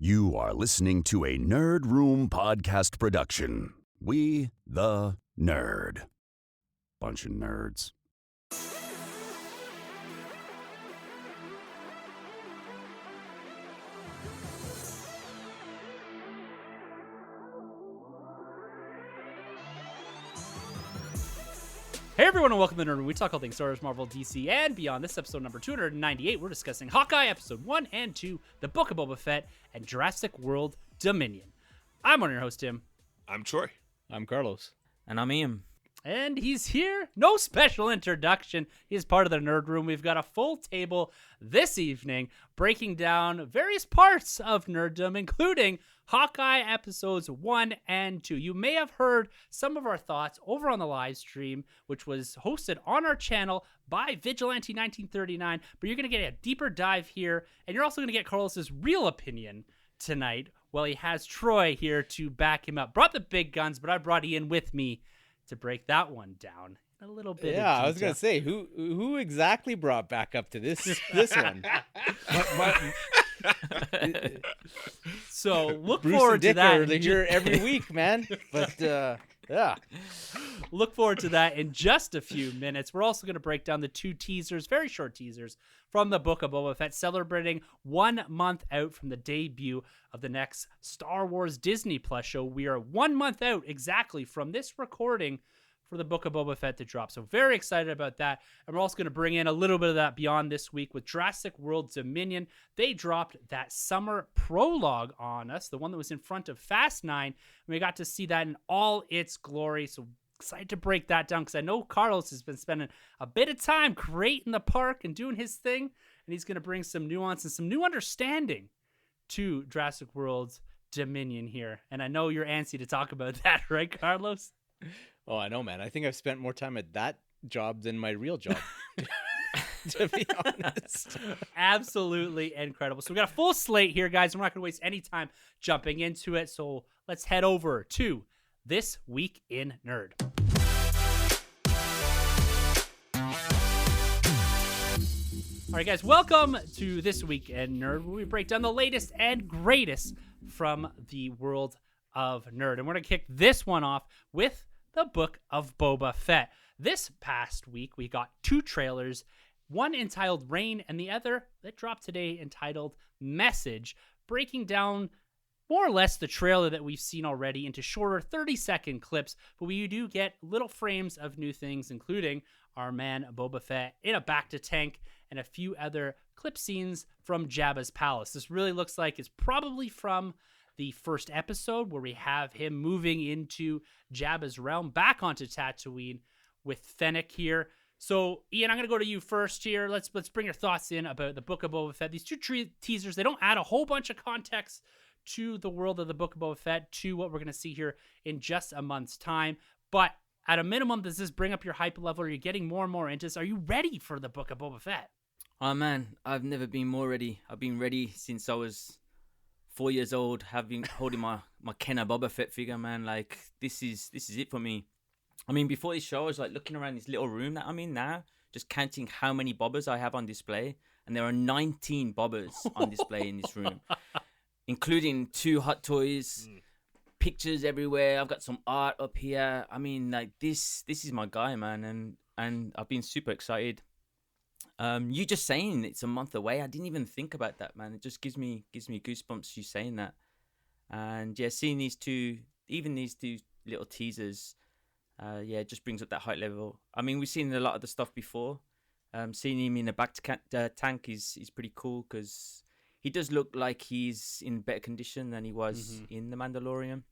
You are listening to a Nerd Room podcast production. We, the Nerd. Bunch of nerds. Hey everyone, and welcome to Nerd Room. We talk all things Star Wars, Marvel, DC, and beyond. This episode number 298, we're discussing Hawkeye episode 1 and 2, The Book of Boba Fett, and Jurassic World Dominion. I'm one of your hosts, Tim. I'm Troy. I'm Carlos. And I'm Ian. And he's here. No special introduction. He's part of the Nerd Room. We've got a full table this evening breaking down various parts of nerddom, including Hawkeye episodes 1 and 2. You may have heard some of our thoughts over on the live stream, which was hosted on our channel by Vigilante1939, but you're going to get a deeper dive here, and you're also going to get Carlos's real opinion tonight. Well, he has Troy here to back him up. Brought the big guns, but I brought Ian with me to break that one down in a little bit. Yeah, I was gonna say who exactly brought back up to this one. So look Bruce forward and to Dick that. are here every week, man. But yeah, look forward to that in just a few minutes. We're also going to break down the two teasers, very short teasers, from the Book of Boba Fett, celebrating 1 month out from the debut of the next Star Wars Disney Plus show. We are 1 month out exactly from this recording for the Book of Boba Fett to drop. So very excited about that. And we're also going to bring in a little bit of that beyond this week with Jurassic World Dominion. They dropped that summer prologue on us, the one that was in front of Fast 9. And we got to see that in all its glory. So excited to break that down because I know Carlos has been spending a bit of time creating the park and doing his thing. And he's going to bring some nuance and some new understanding to Jurassic World Dominion here. And I know you're antsy to talk about that, right, Carlos? oh, I know, man. I think I've spent more time at that job than my real job. To be honest. Absolutely incredible. So we got a full slate here, guys. We're not going to waste any time jumping into it. So let's head over to This Week in Nerd. All right, guys, welcome to This Week in Nerd, where we break down the latest and greatest from the world of nerd. And we're going to kick this one off with the Book of Boba Fett. This past week, we got two trailers, one entitled Rain and the other that dropped today entitled Message, breaking down more or less the trailer that we've seen already into shorter 30-second clips, but we do get little frames of new things, including our man Boba Fett in a back-to-tank and a few other clip scenes from Jabba's palace. This really looks like it's probably from the first episode where we have him moving into Jabba's realm, back onto Tatooine with Fennec here. So, Ian, I'm going to go to you first here. Let's bring your thoughts in about the Book of Boba Fett. These two teasers, they don't add a whole bunch of context to the world of the Book of Boba Fett, to what we're going to see here in just a month's time. But at a minimum, does this bring up your hype level? Are you getting more and more into this? Are you ready for the Book of Boba Fett? Oh man, I've never been more ready. I've been ready since I was 4 years old, holding my Kenner Boba Fett figure, man. Like, this is it for me. I mean, before this show, I was like looking around this little room that I'm in now, just counting how many bobbers I have on display. And there are 19 bobbers on display in this room, including 2 hot toys, pictures everywhere. I've got some art up here. I mean, like, this is my guy, man. And I've been super excited. You just saying it's a month away, I didn't even think about that, man. It just gives me goosebumps, you saying that. And yeah, seeing these two little teasers, it just brings up that height level. I mean, we've seen a lot of the stuff before. Seeing him in a tank is pretty cool, because he does look like he's in better condition than he was in The Mandalorian.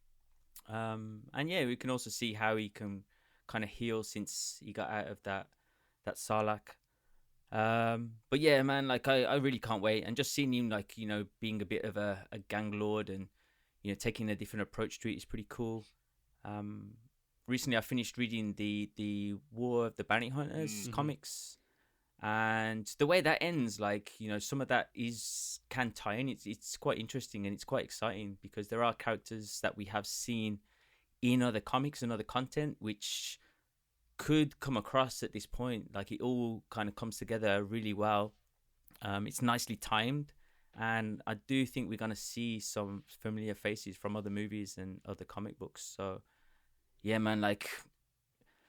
And yeah, we can also see how he can kind of heal since he got out of that Sarlacc. But yeah, man, like I really can't wait. And just seeing him, like, being a bit of a gang lord and, taking a different approach to it is pretty cool. Recently I finished reading the War of the Bounty Hunters comics, and the way that ends, like, some of that can tie in. It's quite interesting and it's quite exciting, because there are characters that we have seen in other comics and other content which could come across at this point. Like, it all kind of comes together really well. It's nicely timed, and I do think we're gonna see some familiar faces from other movies and other comic books. So, yeah, man, like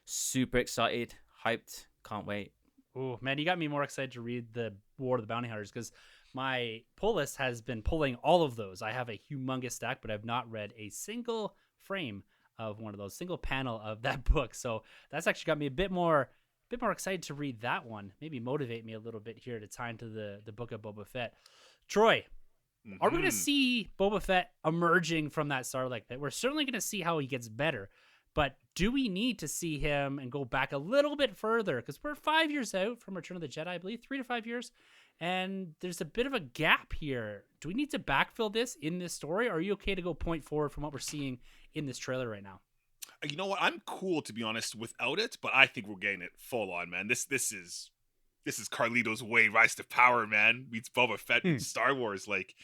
super excited, hyped, can't wait. Oh man, you got me more excited to read the War of the Bounty Hunters because my pull list has been pulling all of those. I have a humongous stack, but I've not read a single frame of one of those, single panel of that book. So that's actually got me a bit more excited to read that one. Maybe motivate me a little bit here to tie into the Book of Boba Fett. Troy, are we going to see Boba Fett emerging from that Sarlacc pit? We're certainly going to see how he gets better. But do we need to see him and go back a little bit further? Because we're 5 years out from Return of the Jedi, I believe, 3 to 5 years. And there's a bit of a gap here. Do we need to backfill this in this story? Or are you okay to go point forward from what we're seeing in this trailer right now? You know what? I'm cool, to be honest, without it. But I think we're getting it full on, man. This is Carlito's Way, Rise to Power, man. Meets Boba Fett in Star Wars. Like,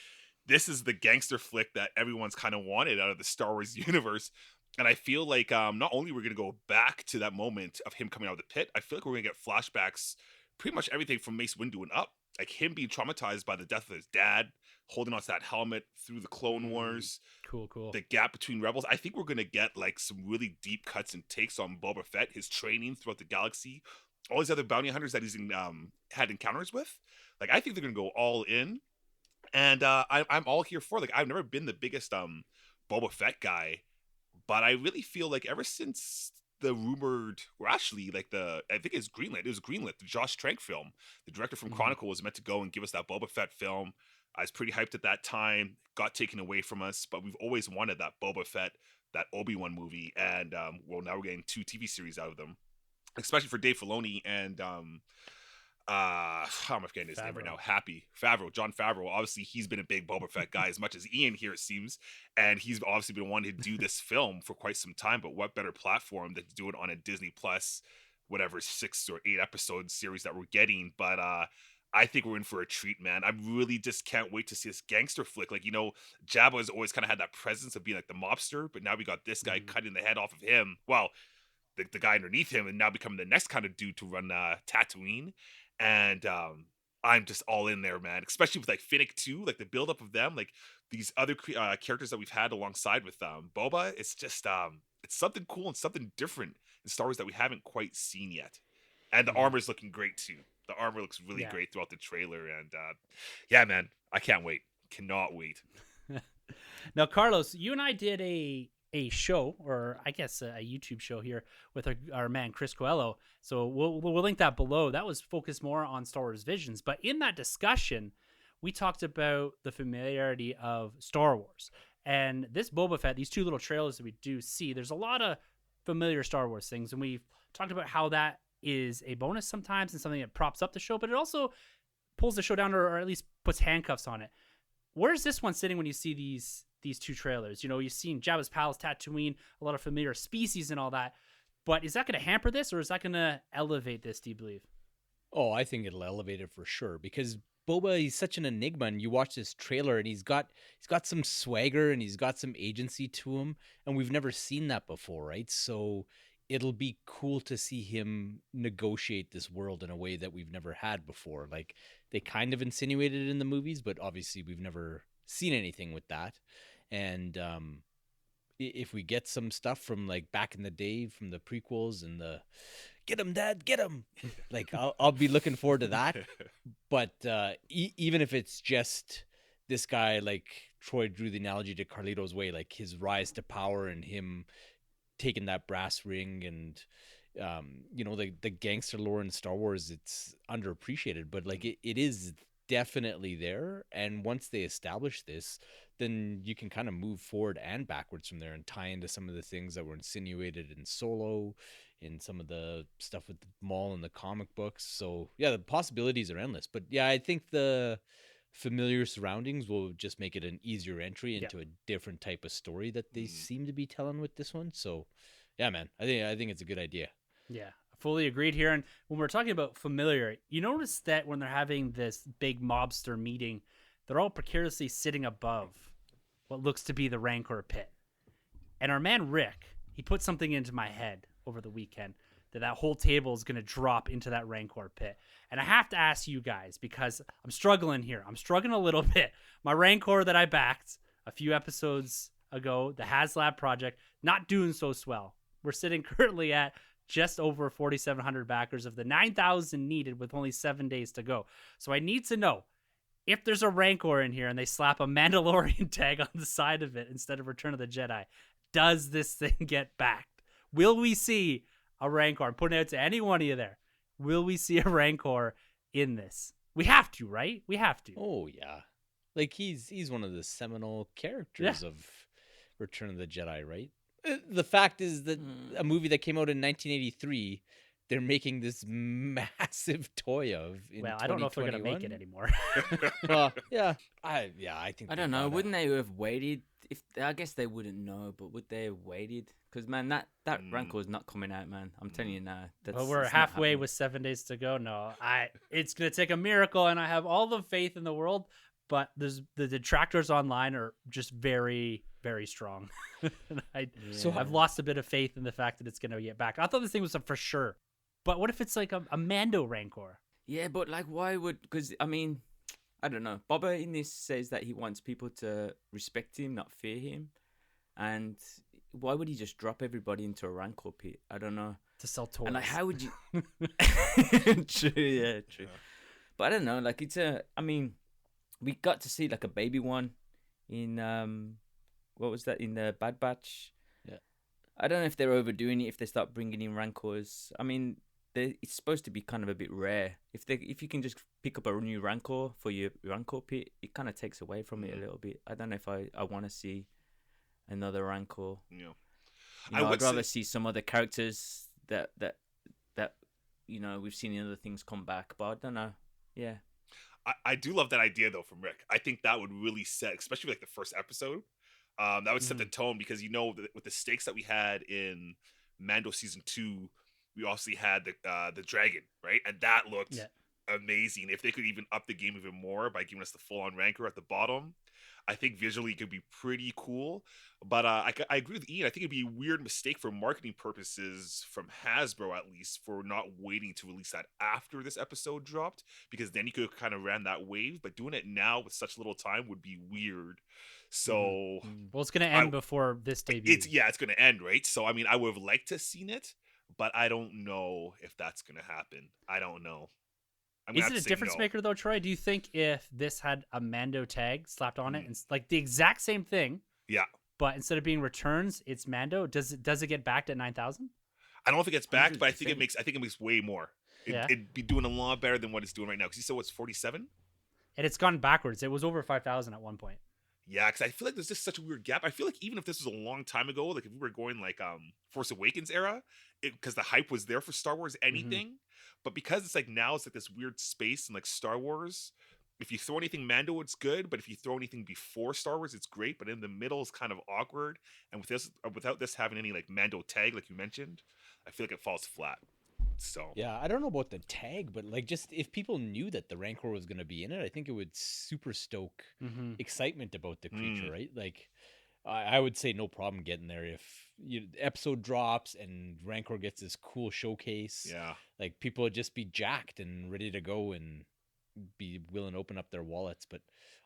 this is the gangster flick that everyone's kind of wanted out of the Star Wars universe. And I feel like not only we're going to go back to that moment of him coming out of the pit, I feel like we're going to get flashbacks, pretty much everything from Mace Windu and up. Like him being traumatized by the death of his dad, holding on to that helmet through the Clone Wars. Cool. The gap between Rebels. I think we're going to get like some really deep cuts and takes on Boba Fett, his training throughout the galaxy, all these other bounty hunters that he's had encounters with. Like, I think they're going to go all in. And I'm all here for it. Like, I've never been the biggest Boba Fett guy. But I really feel like ever since the rumored, or actually, like I think it's greenlit. It was greenlit. The Josh Trank film. The director from Chronicle was meant to go and give us that Boba Fett film. I was pretty hyped at that time. Got taken away from us, but we've always wanted that Boba Fett, that Obi-Wan movie, and well, now we're getting 2 TV series out of them, especially for Dave Filoni and how am I forgetting his name right now? Jon Favreau. Obviously, he's been a big Boba Fett guy, as much as Ian here, it seems. And he's obviously been wanting to do this film for quite some time. But what better platform than to do it on a Disney Plus, whatever, 6 or 8 episode series that we're getting. But I think we're in for a treat, man. I really just can't wait to see this gangster flick. Like, you know, Jabba has always kind of had that presence of being like the mobster, but now we got this guy cutting the head off of him. Well, the guy underneath him, and now becoming the next kind of dude to run Tatooine. And I'm just all in there, man. Especially with like Finnick too, like the buildup of them, like these other characters that we've had alongside with Boba. It's just it's something cool and something different in Star Wars that we haven't quite seen yet. And the armor's looking great too. The armor looks really great throughout the trailer, and yeah, man, I can't wait. Cannot wait. Now, Carlos, you and I did a show, or I guess a YouTube show here with our man Chris Coelho. So we'll link that below. That was focused more on Star Wars Visions. But in that discussion, we talked about the familiarity of Star Wars. And this Boba Fett, these 2 little trailers that we do see, there's a lot of familiar Star Wars things. And we've talked about how that is a bonus sometimes and something that props up the show, but it also pulls the show down, or at least puts handcuffs on it. Where's this one sitting when you see these 2 trailers? You know, you've seen Jabba's Palace, Tatooine, a lot of familiar species and all that. But is that going to hamper this, or is that going to elevate this, do you believe? Oh, I think it'll elevate it for sure, because Boba, he's such an enigma, and you watch this trailer and he's got some swagger and he's got some agency to him, and we've never seen that before, right? So it'll be cool to see him negotiate this world in a way that we've never had before. Like, they kind of insinuated it in the movies, but obviously we've never seen anything with that. And if we get some stuff from like back in the day from the prequels and the get him, Dad, get him, like I'll be looking forward to that. But even if it's just this guy, like Troy drew the analogy to Carlito's Way, like his rise to power and him taking that brass ring, and you know, the gangster lore in Star Wars, it's underappreciated, but like it is definitely there. And once they establish this, then you can kind of move forward and backwards from there and tie into some of the things that were insinuated in Solo, in some of the stuff with Maul in the comic books. So yeah, the possibilities are endless. But yeah, I think the familiar surroundings will just make it an easier entry into a different type of story that they seem to be telling with this one. So yeah, man, I think it's a good idea. Yeah, fully agreed here. And when we're talking about familiar, you notice that when they're having this big mobster meeting, they're all precariously sitting above what looks to be the Rancor pit. And our man Rick, he put something into my head over the weekend. that whole table is going to drop into that Rancor pit. And I have to ask you guys, because I'm struggling here. I'm struggling a little bit. My Rancor that I backed a few episodes ago, the HasLab project, not doing so swell. We're sitting currently at just over 4,700 backers of the 9,000 needed with only 7 days to go. So I need to know, if there's a Rancor in here and they slap a Mandalorian tag on the side of it instead of Return of the Jedi, does this thing get backed? Will we see a Rancor? I'm putting it out to any one of you there. Will we see a Rancor in this? We have to, right? We have to. Oh yeah, like he's one of the seminal characters of Return of the Jedi, right? The fact is that a movie that came out in 1983, they're making this massive toy of. Well, I don't know if they're gonna make it anymore. I think I don't know. Wouldn't they have waited? If I guess they wouldn't know, but would they have waited? Because man, that Rancor is not coming out, man. I'm telling you now. But we're halfway with 7 days to go. No, it's gonna take a miracle, and I have all the faith in the world. But the detractors online are just very, very strong. So I've lost a bit of faith in the fact that it's gonna get back. I thought this thing was a for sure. But what if it's like a Mando Rancor? Yeah, but like, why would? Because I mean, I don't know. Boba in this says that he wants people to respect him, not fear him. And why would he just drop everybody into a Rancor pit? I don't know. To sell toys. And like, how would you? True, yeah, true. But I don't know. Like, I mean, we got to see like a baby one in what was that, in the Bad Batch? Yeah. I don't know if they're overdoing it if they start bringing in Rancors. I mean, it's supposed to be kind of a bit rare. If you can just pick up a new Rancor for your Rancor pit, it kind of takes away from it a little bit. I don't know if I want to see another Rancor. Yeah. I'd rather see some other characters that we've seen in other things come back. But I don't know. Yeah. I do love that idea though from Rick. I think that would really set, especially like the first episode. That would set the tone, because with the stakes that we had in Mando season 2, we obviously had the dragon, right? And that looked amazing. If they could even up the game even more by giving us the full on Rancor at the bottom, I think visually it could be pretty cool. But I agree with Ian. I think it'd be a weird mistake for marketing purposes from Hasbro, at least, for not waiting to release that after this episode dropped, because then you could have kind of ran that wave. But doing it now with such little time would be weird. So, well, it's going to end before this debut. It's going to end, right? So, I mean, I would have liked to have seen it, but I don't know if that's going to happen. I don't know. Is it a difference maker though, Troy? Do you think if this had a Mando tag slapped on it and like the exact same thing, but instead of being returns, it's Mando, does it get backed at 9,000? I don't know if it gets backed, but I think it makes way more. It'd be doing a lot better than what it's doing right now. Because you said what's 47, and it's gone backwards. It was over 5,000 at one point. Yeah, because I feel like there's just such a weird gap. I feel like even if this was a long time ago, like if we were going like Force Awakens era, because the hype was there for Star Wars, anything. But because it's like now, it's like this weird space in like Star Wars. If you throw anything Mando, it's good. But if you throw anything before Star Wars, it's great. But in the middle is kind of awkward. And without this having any like Mando tag, like you mentioned, I feel like it falls flat. So yeah, I don't know about the tag, but like just if people knew that the Rancor was going to be in it, I think it would super stoke excitement about the creature, right? Like I would say no problem getting there if the episode drops and Rancor gets this cool showcase. Yeah, like people would just be jacked and ready to go and be willing to open up their wallets. But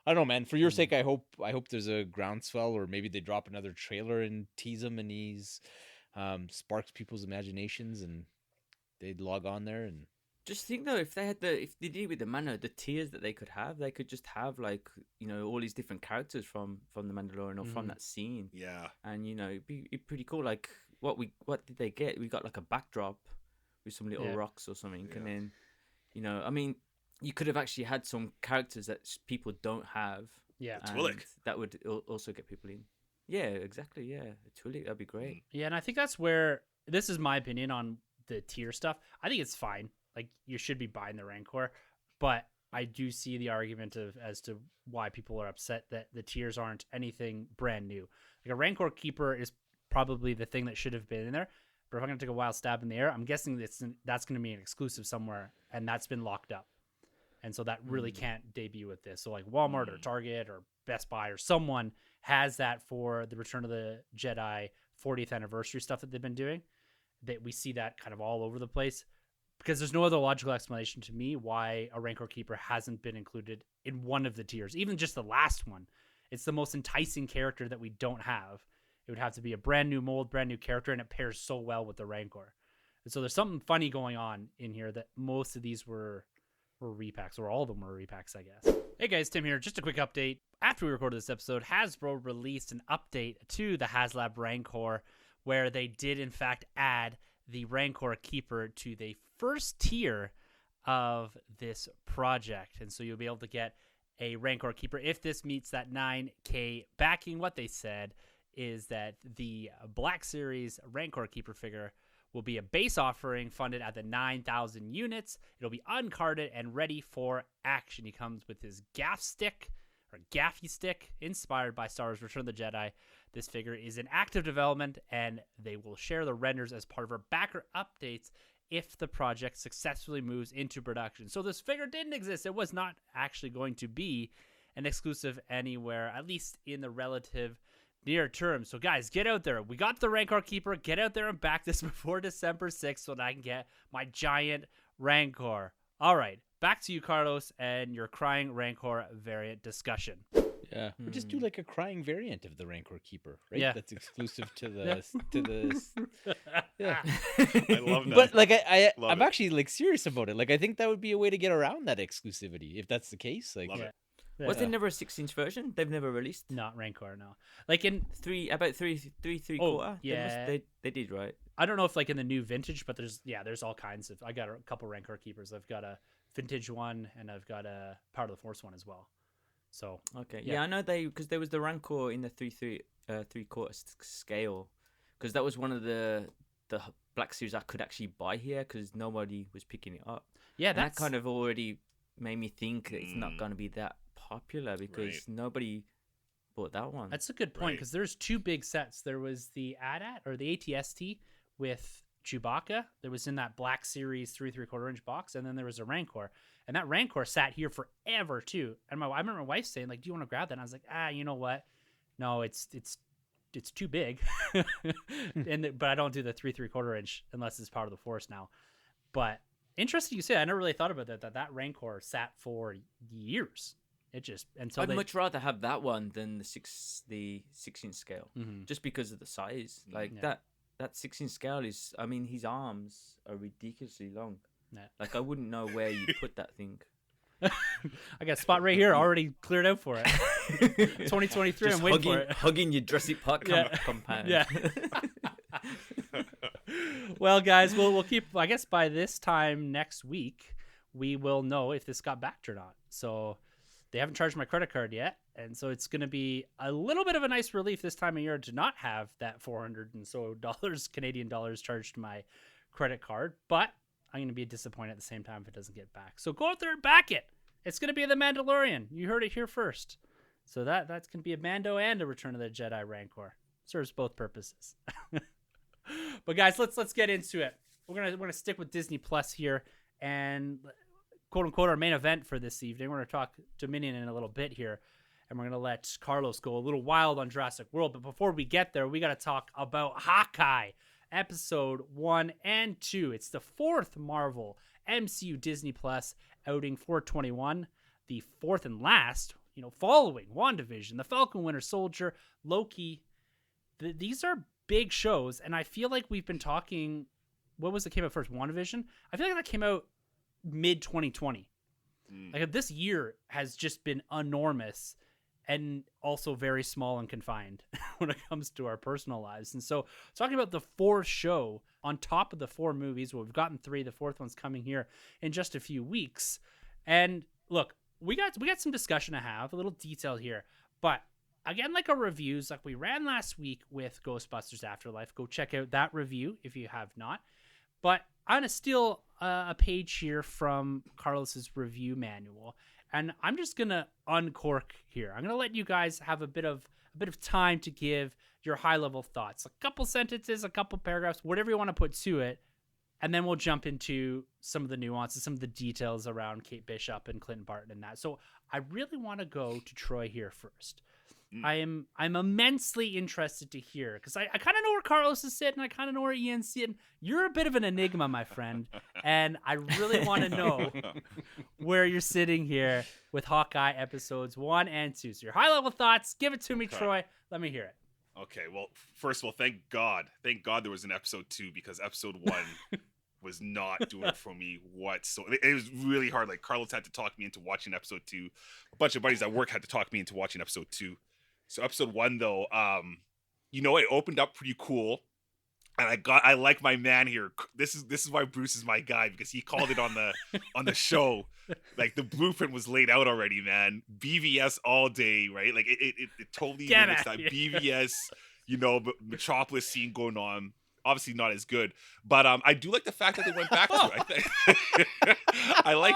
I don't know, man. For your sake, I hope there's a groundswell, or maybe they drop another trailer and tease him, and he's sparks people's imaginations, and they'd log on there. And just think though, if they did it with the Mando, the tiers that they could just have like, all these different characters from the Mandalorian or from that scene. Yeah. And it'd be pretty cool. Like what did they get? We got like a backdrop with some little rocks or something. Yeah. And then, I mean, you could have actually had some characters that people don't have. Yeah. Twi'lek. That would also get people in. Yeah, exactly. Yeah. Twi'lek, that'd be great. Yeah. And I think that's where, this is my opinion on the tier stuff. I think it's fine. Like, you should be buying the Rancor, but I do see the argument as to why people are upset that the tiers aren't anything brand new. Like, a Rancor Keeper is probably the thing that should have been in there, but if I'm going to take a wild stab in the air, I'm guessing that's going to be an exclusive somewhere, and that's been locked up. And so that really can't debut with this. So, like, Walmart or Target or Best Buy or someone has that for the Return of the Jedi 40th anniversary stuff that they've been doing. that we see that kind of all over the place, because there's no other logical explanation to me why a Rancor Keeper hasn't been included in one of the tiers, even just the last one. It's the most enticing character that we don't have. It would have to be a brand new mold, brand new character, and it pairs so well with the Rancor. And so there's something funny going on in here that most of these were repacks, or all of them were repacks, I guess. Hey guys, Tim here. Just a quick update. After we recorded this episode, Hasbro released an update to the HasLab Rancor, where they did in fact add the Rancor Keeper to the first tier of this project. And so you'll be able to get a Rancor Keeper if this meets that 9K backing. What they said is that the Black Series Rancor Keeper figure will be a base offering funded at the 9,000 units. It'll be uncarded and ready for action. He comes with his gaff stick, or gaffy stick, inspired by Star Wars Return of the Jedi. This figure is in active development, and they will share the renders as part of our backer updates if the project successfully moves into production. So this figure didn't exist. It was not actually going to be an exclusive anywhere, at least in the relative near term. So guys, get out there. We got the Rancor Keeper. Get out there and back this before December 6th so that I can get my giant Rancor. All right, back to you, Carlos, and your crying Rancor variant discussion. Yeah, or just do like a crying variant of the Rancor Keeper, right? Yeah. That's exclusive to the yeah. I love that. But like Love I'm it. actually like serious about it. Like I think that would be a way to get around that exclusivity if that's the case. Like Love it. Was there never a 6-inch version? They've never released Not Rancor, no. Like in, about three Oh, quarter. yeah. They did, right? I don't know if like in the new vintage, but there's all kinds of. I got a couple Rancor Keepers. I've got a vintage one, and I've got a Part of the Force one as well. So Okay. Yeah. Yeah, I know because there was the Rancor in the 3/4 scale, because that was one of the Black Series I could actually buy here because nobody was picking it up. yeah, And that's that kind of already made me think that it's not going to be that popular because Right. nobody bought that one. That's a good point, Right. because there's two big sets. There was the AT-AT or the ATST with Chewbacca. There was in that Black Series 3/4 inch box, and then there was a Rancor. And that Rancor sat here forever too. And I remember my wife saying, like, "Do you want to grab that?" And I was like, you know what? No, it's too big. But I don't do the 3/4 inch unless it's Part of the Force now. But interesting you say. I never really thought about that Rancor sat for years. It just until I'd much rather have that one than the 6-inch scale, Mhm. just because of the size. Like Yeah. that 6-inch scale is. I mean, his arms are ridiculously long. Yeah. Like I wouldn't know where you put that thing. I got a spot right here already cleared out for it. 2023. Just I'm waiting for it. hugging your Jurassic Park Yeah. compound. Yeah. Well, guys, we'll keep. I guess by this time next week, we will know if this got backed or not. So they haven't charged my credit card yet, and so it's going to be a little bit of a nice relief this time of year to not have that $400 and so Canadian dollars charged to my credit card. But I'm going to be disappointed at the same time if it doesn't get back. So go out there and back it. It's going to be The Mandalorian. You heard it here first. So that's going to be a Mando and a Return of the Jedi Rancor. Serves both purposes. But guys, let's get into it. We're gonna stick with Disney Plus here, and quote unquote our main event for this evening. We're gonna talk Dominion in a little bit here, and we're gonna let Carlos go a little wild on Jurassic World. But before we get there, we gotta talk about Hawkeye, episode 1 and 2. It's the fourth Marvel MCU Disney Plus outing for 21, the fourth and last, following WandaVision, The Falcon Winter Soldier, Loki. These are big shows, and I feel like we've been talking. What was it came out first? WandaVision? I feel like that came out mid 2020. Like this year has just been enormous and also very small and confined when it comes to our personal lives. And so talking about the fourth show on top of the 4 movies, well, we've gotten 3, the fourth one's coming here in just a few weeks. And look, we got some discussion to have, a little detail here, but again, like our reviews, like we ran last week with Ghostbusters Afterlife, go check out that review if you have not. But I'm going to steal a page here from Carlos's review manual, and I'm just going to uncork here. I'm going to let you guys have a bit of time to give your high-level thoughts. A couple sentences, a couple paragraphs, whatever you want to put to it, and then we'll jump into some of the nuances, some of the details around Kate Bishop and Clinton Barton and that. So I really want to go to Troy here first. I'm immensely interested to hear, because I kind of know where Carlos is sitting. I kind of know where Ian's sitting. You're a bit of an enigma, my friend, and I really want to know where you're sitting here with Hawkeye episodes 1 and 2. So your high level thoughts, give it to me, Troy. Let me hear it. Okay, well, first of all, thank God there was an episode 2, because episode 1 was not doing it for me whatsoever. It was really hard. Like, Carlos had to talk me into watching episode 2. A bunch of buddies at work had to talk me into watching episode 2. So episode 1, though, it opened up pretty cool, and I like my man here. This is why Bruce is my guy, because he called it on the show. Like, the blueprint was laid out already, man. BVS all day, right? Like, it totally mimics that BVS, Metropolis scene going on. Obviously not as good, but I do like the fact that they went back to it. I like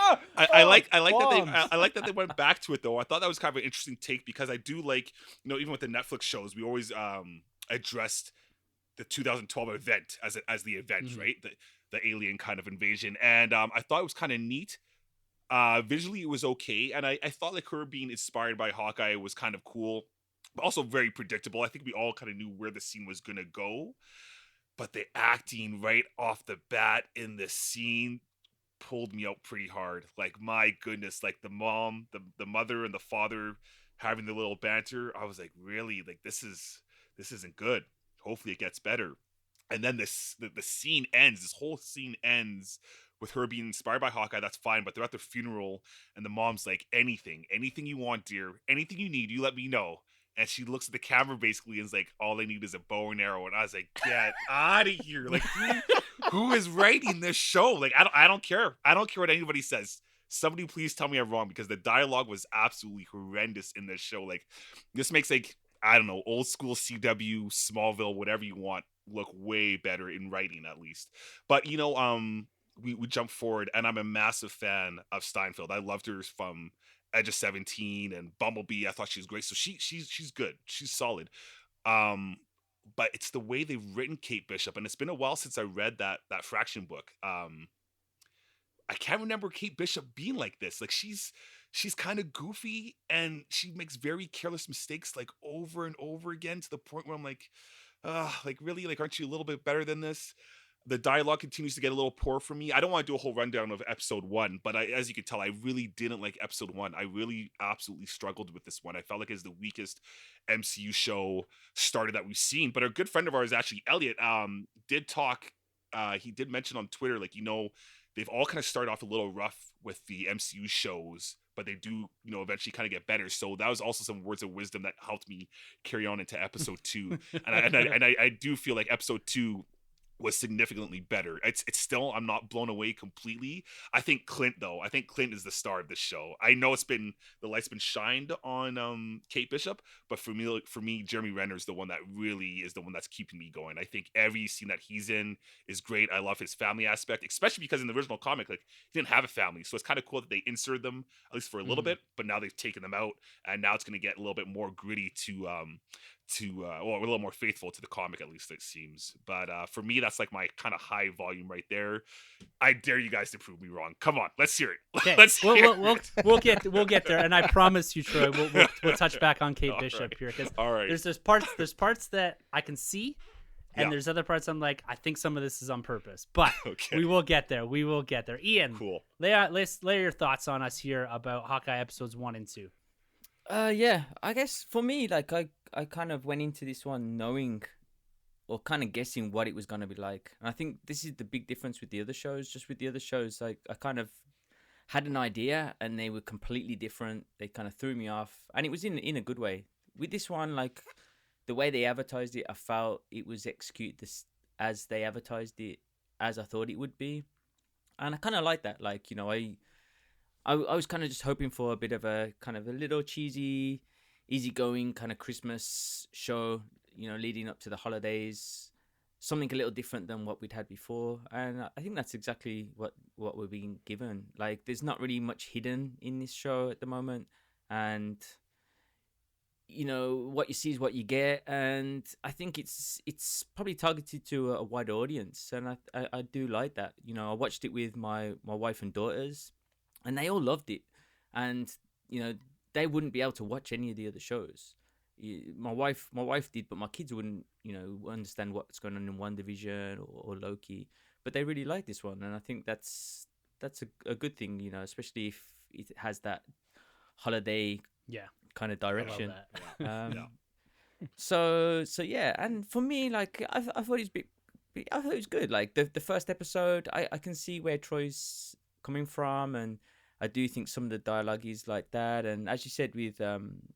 that they went back to it, though. I thought that was kind of an interesting take, because I do like, even with the Netflix shows, we always addressed the 2012 event as the event, right? The alien kind of invasion, and I thought it was kind of neat. Visually, it was okay, and I thought like her being inspired by Hawkeye was kind of cool, but also very predictable. I think we all kind of knew where the scene was gonna go. But the acting right off the bat in the scene pulled me out pretty hard. Like, my goodness, like the mom, the mother, and the father having the little banter. I was like, really? Like, this isn't good. Hopefully it gets better. And then the scene ends. This whole scene ends with her being inspired by Hawkeye. That's fine. But they're at their funeral, and the mom's like, anything you want, dear, anything you need, you let me know. And she looks at the camera basically and is like, all I need is a bow and arrow. And I was like, get out of here. Like, who is writing this show? Like, I don't care. I don't care what anybody says. Somebody please tell me I'm wrong, because the dialogue was absolutely horrendous in this show. Like, this makes, like, I don't know, old school CW, Smallville, whatever you want, look way better in writing, at least. But, we jump forward, and I'm a massive fan of Steinfeld. I loved her from Edge of 17 and Bumblebee. I thought she was great. So she's good. She's solid. But it's the way they've written Kate Bishop, and it's been a while since I read that Fraction book. I can't remember Kate Bishop being like this. Like, she's kind of goofy, and she makes very careless mistakes, like, over and over again, to the point where I'm like, really? Like, aren't you a little bit better than this? The dialogue continues to get a little poor for me. I don't want to do a whole rundown of episode 1, but as you can tell, I really didn't like episode 1. I really absolutely struggled with this one. I felt like it's the weakest MCU show started that we've seen. But a good friend of ours, actually, Elliot, did talk. He did mention on Twitter, like, they've all kind of started off a little rough with the MCU shows, but they do, eventually kind of get better. So that was also some words of wisdom that helped me carry on into episode 2. And I do feel like episode 2 was significantly better. It's still, I'm not blown away completely. I think Clint is the star of this show. I know the light's been shined on Kate Bishop, but for me, Jeremy Renner is the one that really is the one that's keeping me going. I think every scene that he's in is great. I love his family aspect, especially because in the original comic, like, he didn't have a family, so it's kind of cool that they inserted them, at least for a little bit. But now they've taken them out, and now it's going to get a little bit more gritty a little more faithful to the comic, at least it seems. But for me, that's like my kind of high volume right there. I dare you guys to prove me wrong. Come on, let's hear it. Okay, we'll get there, and I promise you, Troy, we'll touch back on Kate Bishop here, because there's parts that I can see, and there's other parts I'm like, I think some of this is on purpose, but we will get there. Ian, cool. Let's lay your thoughts on us here about Hawkeye episodes 1 and 2. I guess for me, like, I kind of went into this one knowing, or kind of guessing, what it was going to be like. And I think this is the big difference with the other shows. Just with the other shows, like, I kind of had an idea, and they were completely different. They kind of threw me off, and it was in a good way. With this one, like, the way they advertised it, I felt it was executed as they advertised it, as I thought it would be. And I kind of like that. Like, I was kind of just hoping for a bit of a kind of a little cheesy, easygoing kind of Christmas show, leading up to the holidays, something a little different than what we'd had before. And I think that's exactly what we're being given. Like, there's not really much hidden in this show at the moment. And, what you see is what you get. And I think it's probably targeted to a wide audience. And I do like that. I watched it with my wife and daughters, and they all loved it. And, they wouldn't be able to watch any of the other shows. My wife did, but my kids wouldn't, understand what's going on in WandaVision or Loki. But they really like this one, and I think that's a good thing, especially if it has that holiday Yeah, kind of I love direction. that. Yeah. So yeah, and for me, like I thought I thought it was good. Like the first episode, I can see where Troy's coming from, and I do think some of the dialogue is like that. And as you said with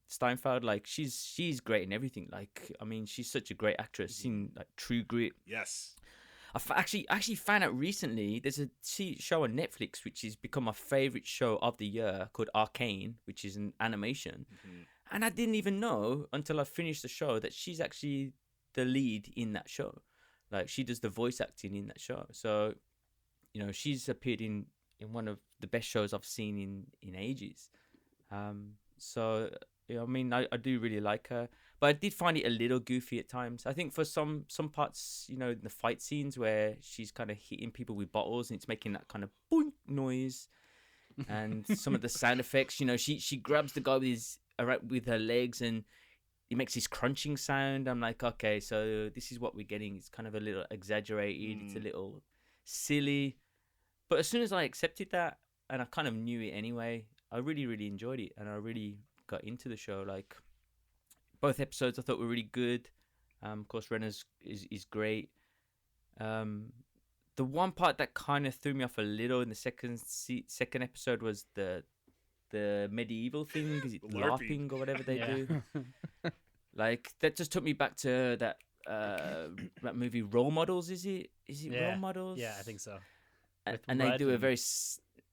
Steinfeld, like she's great in everything. Like I mean, she's such a great actress in like True Grit. Yes. Actually found out recently there's a show on Netflix which has become my favorite show of the year called Arcane, which is an animation. And I didn't even know until I finished the show that she's actually the lead in that show. Like she does the voice acting in that show. So, she's appeared in one of the best shows I've seen in ages. So I mean, I do really like her, but I did find it a little goofy at times. I think for some parts, the fight scenes where she's kind of hitting people with bottles and it's making that kind of boink noise, and some of the sound effects, she grabs the guy with her legs and it makes this crunching sound. I'm like, okay, so this is what we're getting. It's kind of a little exaggerated. It's a little silly, but as soon as I accepted that, and I kind of knew it anyway, I really, really enjoyed it, and I really got into the show. Like both episodes I thought were really good. Of course Renner's is great. The one part that kind of threw me off a little in the second episode was the medieval thing. Is it LARPing or whatever they do? Like that just took me back to that movie Role Models. Is it Role Models? Yeah, I think so. And they do a very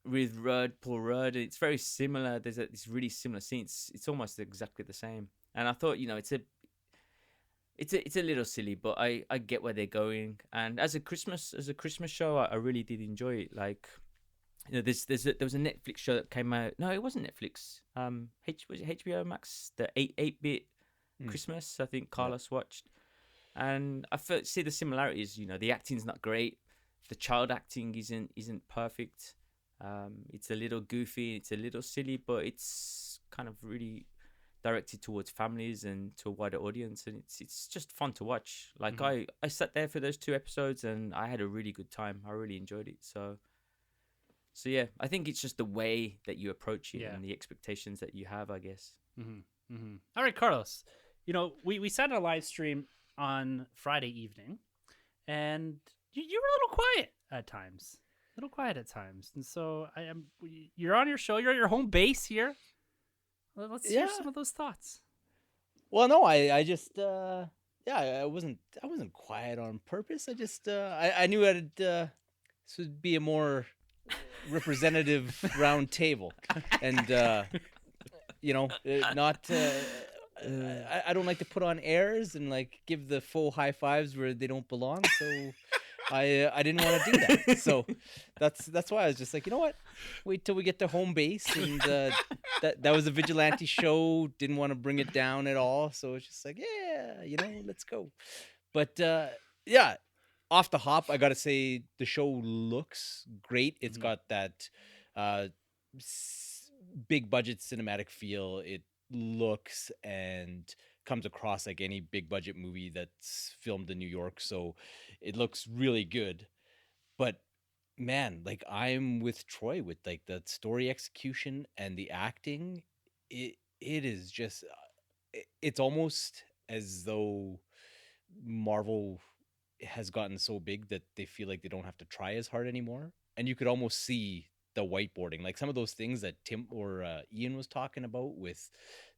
with Paul Rudd. It's very similar. There's this really similar scene. It's almost exactly the same. And I thought, it's a little silly, but I get where they're going. And as a Christmas show, I really did enjoy it. Like, there was a Netflix show that came out. No, it wasn't Netflix. Was it HBO Max? The 8-bit Christmas. I think Carlos watched, and I see the similarities. The acting's not great. The child acting isn't perfect. It's a little goofy, it's a little silly, but it's kind of really directed towards families and to a wider audience, and it's just fun to watch. Like I sat there for those 2 episodes and I had a really good time. I really enjoyed it. So yeah, I think it's just the way that you approach it and the expectations that you have, I guess. All right, Carlos. We sat in a live stream on Friday evening, and you were a little quiet at times. And so you're on your show, you're at your home base here. Let's hear some of those thoughts. Well, no, I just I wasn't quiet on purpose. I just I knew this would be a more representative round table, and not I don't like to put on airs and like give the full high fives where they don't belong, so I didn't want to do that. So that's why I was just like, you know what? Wait till we get to home base, and that was a vigilante show. Didn't want to bring it down at all. So it's just like, let's go. But off the hop, I gotta say the show looks great. It's got that big budget cinematic feel. It looks and comes across like any big budget movie that's filmed in New York, so it looks really good. But man, like I'm with Troy with like the story execution and the acting. It is just it's almost as though Marvel has gotten so big that they feel like they don't have to try as hard anymore, and you could almost see the whiteboarding, like some of those things that Tim or Ian was talking about with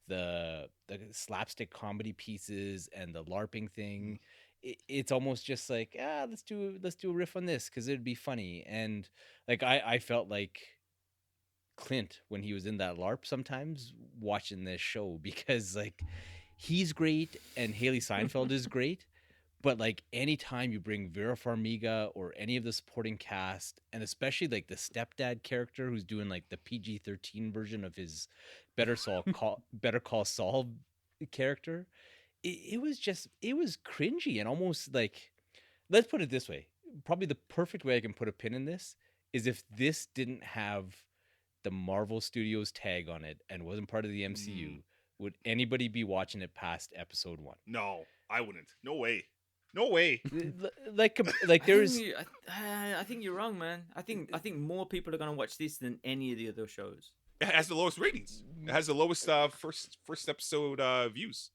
the slapstick comedy pieces and the LARPing thing. It's almost just like, let's do a riff on this because it'd be funny. And like I felt like Clint when he was in that LARP sometimes watching this show, because like he's great and Haley Seinfeld is great. But like anytime you bring Vera Farmiga or any of the supporting cast, and especially like the stepdad character who's doing like the PG-13 version of his Better Call Saul character, it was cringy and almost like, let's put it this way. Probably the perfect way I can put a pin in this is if this didn't have the Marvel Studios tag on it and wasn't part of the MCU, would anybody be watching it past episode 1? No, I wouldn't. No way. No way. Like I there's think, I think you're wrong, man. I think more people are gonna watch this than any of the other shows. It has the lowest ratings. It has the lowest first episode views.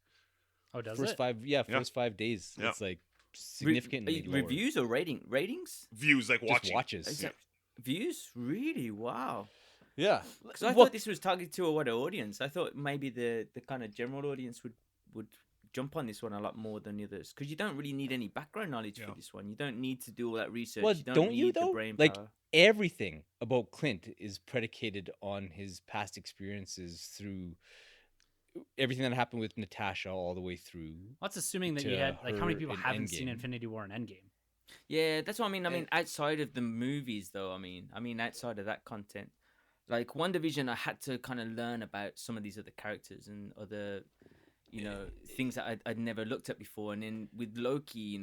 Oh, does first it? 5 first 5 days. Yeah. It's like significantly lower. Reviews or ratings? Views, like Just watching. watches. Is that views? Really? Wow. Yeah. Because I thought this was targeted to what audience? I thought maybe the kind of general audience would jump on this one a lot more than the others. Because you don't really need any background knowledge for this one. You don't need to do all that research. Well, you don't you need though? the brain Like power. everything about Clint is predicated on his past experiences through everything that happened with Natasha all the way through. That's assuming that to you had like how many her people in haven't seen Endgame. Infinity War and Endgame? Yeah, that's what I mean. I mean, outside of the movies, though, I mean, outside of that content, like WandaVision, I had to kind of learn about some of these other characters and other, things that I'd never looked at before. And then with Loki,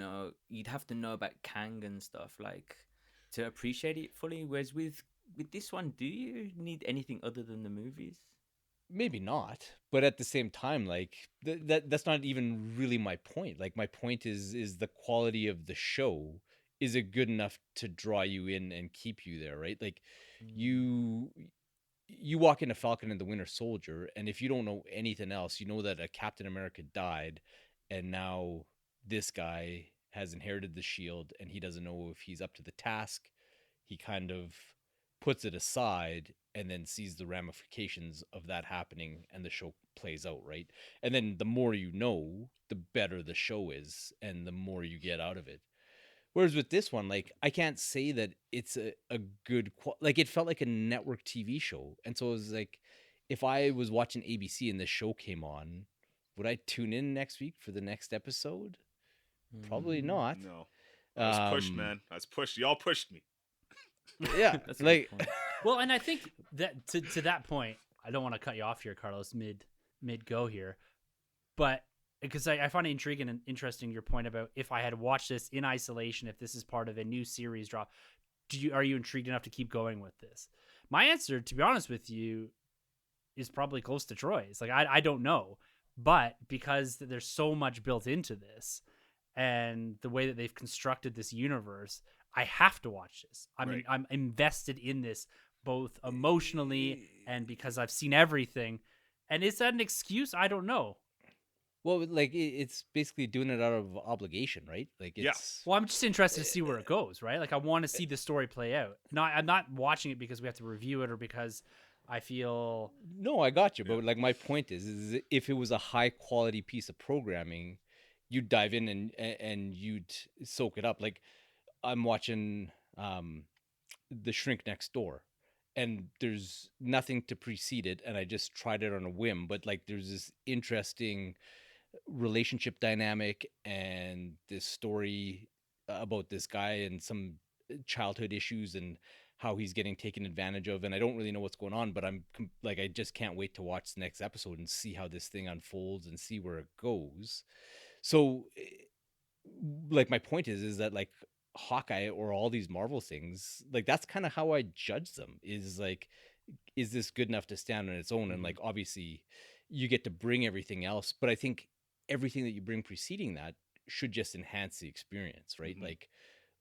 you'd have to know about Kang and stuff like to appreciate it fully. Whereas with this one, do you need anything other than the movies? Maybe not, but at the same time, like that's not even really my point. Like my point is the quality of the show. Is it good enough to draw you in and keep you there, right? Like you walk into Falcon and the Winter Soldier, and if you don't know anything else, you know that a Captain America died, and now this guy has inherited the shield, and he doesn't know if he's up to the task. He kind of puts it aside and then sees the ramifications of that happening, and the show plays out, right? And then the more you know, the better the show is, and the more you get out of it. Whereas with this one, like, I can't say that it's a good like, it felt like a network TV show. And so it was like, if I was watching ABC and this show came on, would I tune in next week for the next episode? Probably not. No. I was pushed, man. I was pushed. Y'all pushed me. Yeah, That's a like, good point. Well, and I think that to that point, I don't want to cut you off here, Carlos, mid go here, but because I find it intriguing and interesting your point about if I had watched this in isolation, if this is part of a new series drop, are you intrigued enough to keep going with this? My answer, to be honest with you, is probably close to Troy's. Like I don't know, but because there's so much built into this, and the way that they've constructed this universe, I have to watch this. I mean, I'm invested in this both emotionally and because I've seen everything. And is that an excuse? I don't know. well, like, it's basically doing it out of obligation, right? Like, Yeah. it's Well, I'm just interested to see where it goes, right? Like I want to see the story play out. I'm not watching it because we have to review it or because I feel No, I got you. But like, my point is if it was a high quality piece of programming, you'd dive in and you'd soak it up. Like, I'm watching The Shrink Next Door, and there's nothing to precede it, and I just tried it on a whim. But like, there's this interesting relationship dynamic and this story about this guy and some childhood issues and how he's getting taken advantage of, and I don't really know what's going on, but like, I just can't wait to watch the next episode and see how this thing unfolds and see where it goes. So like, my point is that like Hawkeye or all these Marvel things, like, that's kind of how I judge them, is like, is this good enough to stand on its own? And like, obviously you get to bring everything else, but I think everything that you bring preceding that should just enhance the experience, right? Like,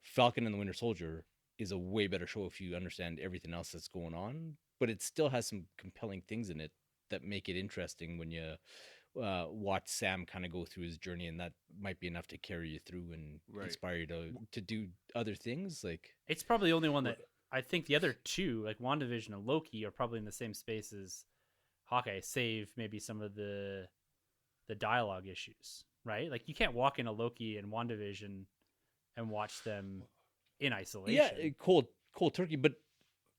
Falcon and the Winter Soldier is a way better show if you understand everything else that's going on, but it still has some compelling things in it that make it interesting when you watch Sam kind of go through his journey, and that might be enough to carry you through and inspire you to do other things. Like, it's probably the only one that I think the other two, like WandaVision and Loki, are probably in the same space as Hawkeye, save maybe some of the dialogue issues, right? Like, you can't walk into Loki and WandaVision and watch them in isolation. yeah, cold turkey, but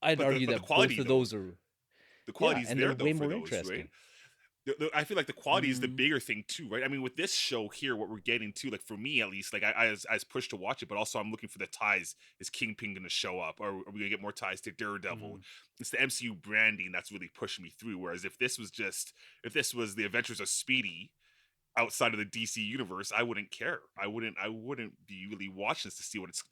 I'd But argue the that quality, both of though, those are The quality's and there they're though way for more those, interesting. right? I feel like the quality is the bigger thing too, right? I mean, with this show here, what we're getting to, like, for me at least, like, I was pushed to watch it, but also I'm looking for the ties. Is Kingpin going to show up, or are we going to get more ties to Daredevil? It's the MCU branding that's really pushing me through. Whereas if this was the Adventures of Speedy outside of the DC universe, I wouldn't care. I wouldn't be really watching this to see what it's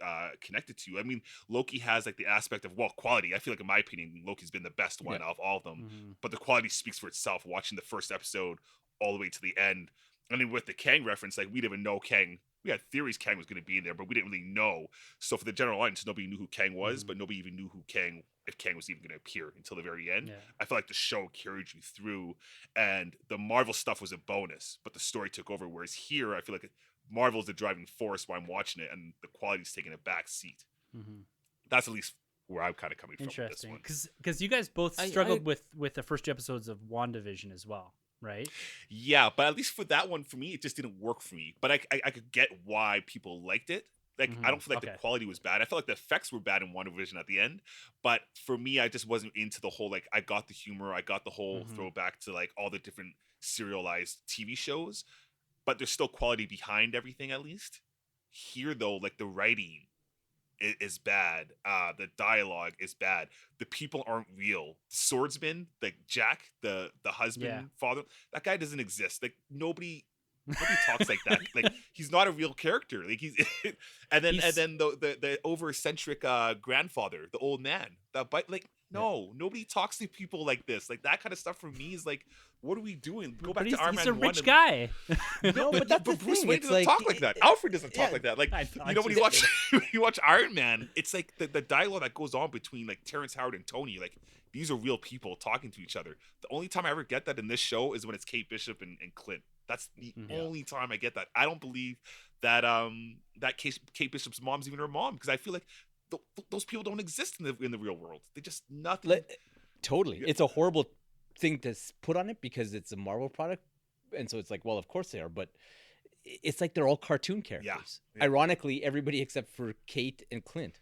connected to. I mean, Loki has like the aspect of, well, quality. I feel like, in my opinion, Loki's been the best one of all of them. But the quality speaks for itself. Watching the first episode all the way to the end. I mean, with the Kang reference, like, we didn't even know Kang. We had theories Kang was going to be in there, but we didn't really know. So for the general audience, nobody knew who Kang was, but nobody even knew if Kang was even going to appear until the very end. Yeah. I feel like the show carried you through, and the Marvel stuff was a bonus, but the story took over. Whereas here, I feel like Marvel's the driving force while I'm watching it, and the quality's taking a back seat. Mm-hmm. That's at least where I'm kind of coming from with this Interesting, one. because you guys both struggled with the first two episodes of WandaVision as well, right? Yeah, but at least for that one, for me, it just didn't work for me. But I could get why people liked it. Like, I don't feel like the quality was bad. I felt like the effects were bad in WandaVision at the end. But for me, I just wasn't into the whole, like, I got the humor. I got the whole throwback to, like, all the different serialized TV shows. But there's still quality behind everything, at least. Here, though, like, the writing is bad. The dialogue is bad. The people aren't real. Swordsman, like Jack, the husband, father, that guy doesn't exist. Like, nobody talks like that. Like, he's not a real character. Like, he's and then the over eccentric grandfather, the old man. No, nobody talks to people like this. Like, that kind of stuff for me is like, what are we doing? Go back to Iron Man 1. He's a rich guy. No, but that's the Bruce thing. Wayne It's doesn't like, talk like that. Alfred doesn't talk like that. Like, I when you watch Iron Man, it's like the dialogue that goes on between, like, Terrence Howard and Tony. Like, these are real people talking to each other. The only time I ever get that in this show is when it's Kate Bishop and Clint. That's the only time I get that. I don't believe that that Kate Bishop's mom's even her mom, because I feel like those people don't exist in the real world. They just nothing. Totally. It's a horrible thing to put on it because it's a Marvel product, and so it's like, well, of course they are, but it's like they're all cartoon characters. Yeah. Ironically, everybody except for Kate and Clint,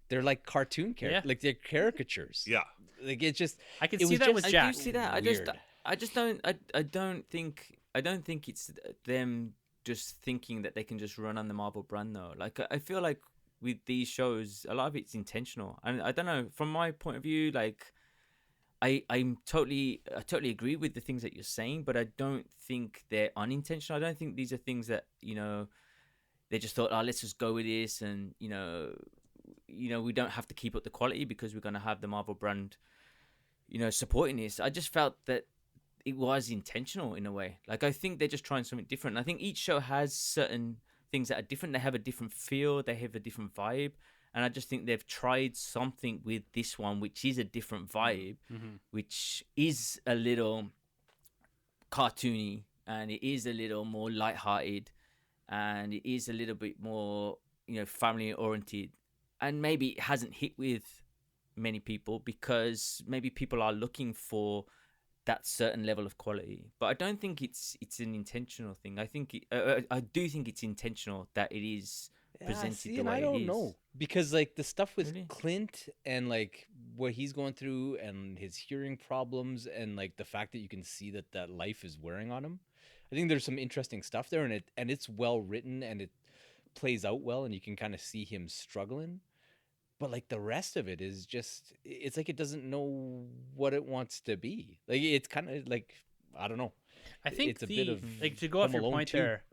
they're like cartoon characters. Yeah. Like, they're caricatures. Yeah. Like, it's just, I could it see was that just with I Jack. do see that. I don't think it's them just thinking that they can just run on the Marvel brand though. Like, I feel like with these shows, a lot of it's intentional. And I don't know, from my point of view, like, I totally agree with the things that you're saying, but I don't think they're unintentional. I don't think these are things that, they just thought, let's just go with this, and we don't have to keep up the quality because we're going to have the Marvel brand, supporting this. I just felt that it was intentional in a way. Like, I think they're just trying something different. I think each show has certain things that are different. They have a different feel. They have a different vibe. And I just think they've tried something with this one, which is a different vibe, which is a little cartoony, and it is a little more lighthearted, and it is a little bit more, family oriented. And maybe it hasn't hit with many people because maybe people are looking for that certain level of quality. But I don't think it's an intentional thing. I think I do think it's intentional that it is presented the way I it don't is. know, because like the stuff with Really? Clint and like what he's going through and his hearing problems and like the fact that you can see that life is wearing on him, I think there's some interesting stuff there, and it's well written and it plays out well, and you can kind of see him struggling. But like the rest of it is just, it's like it doesn't know what it wants to be. Like, it's kind of like, I don't know. I think it's a bit of like, to go off Home your Alone point 2. there,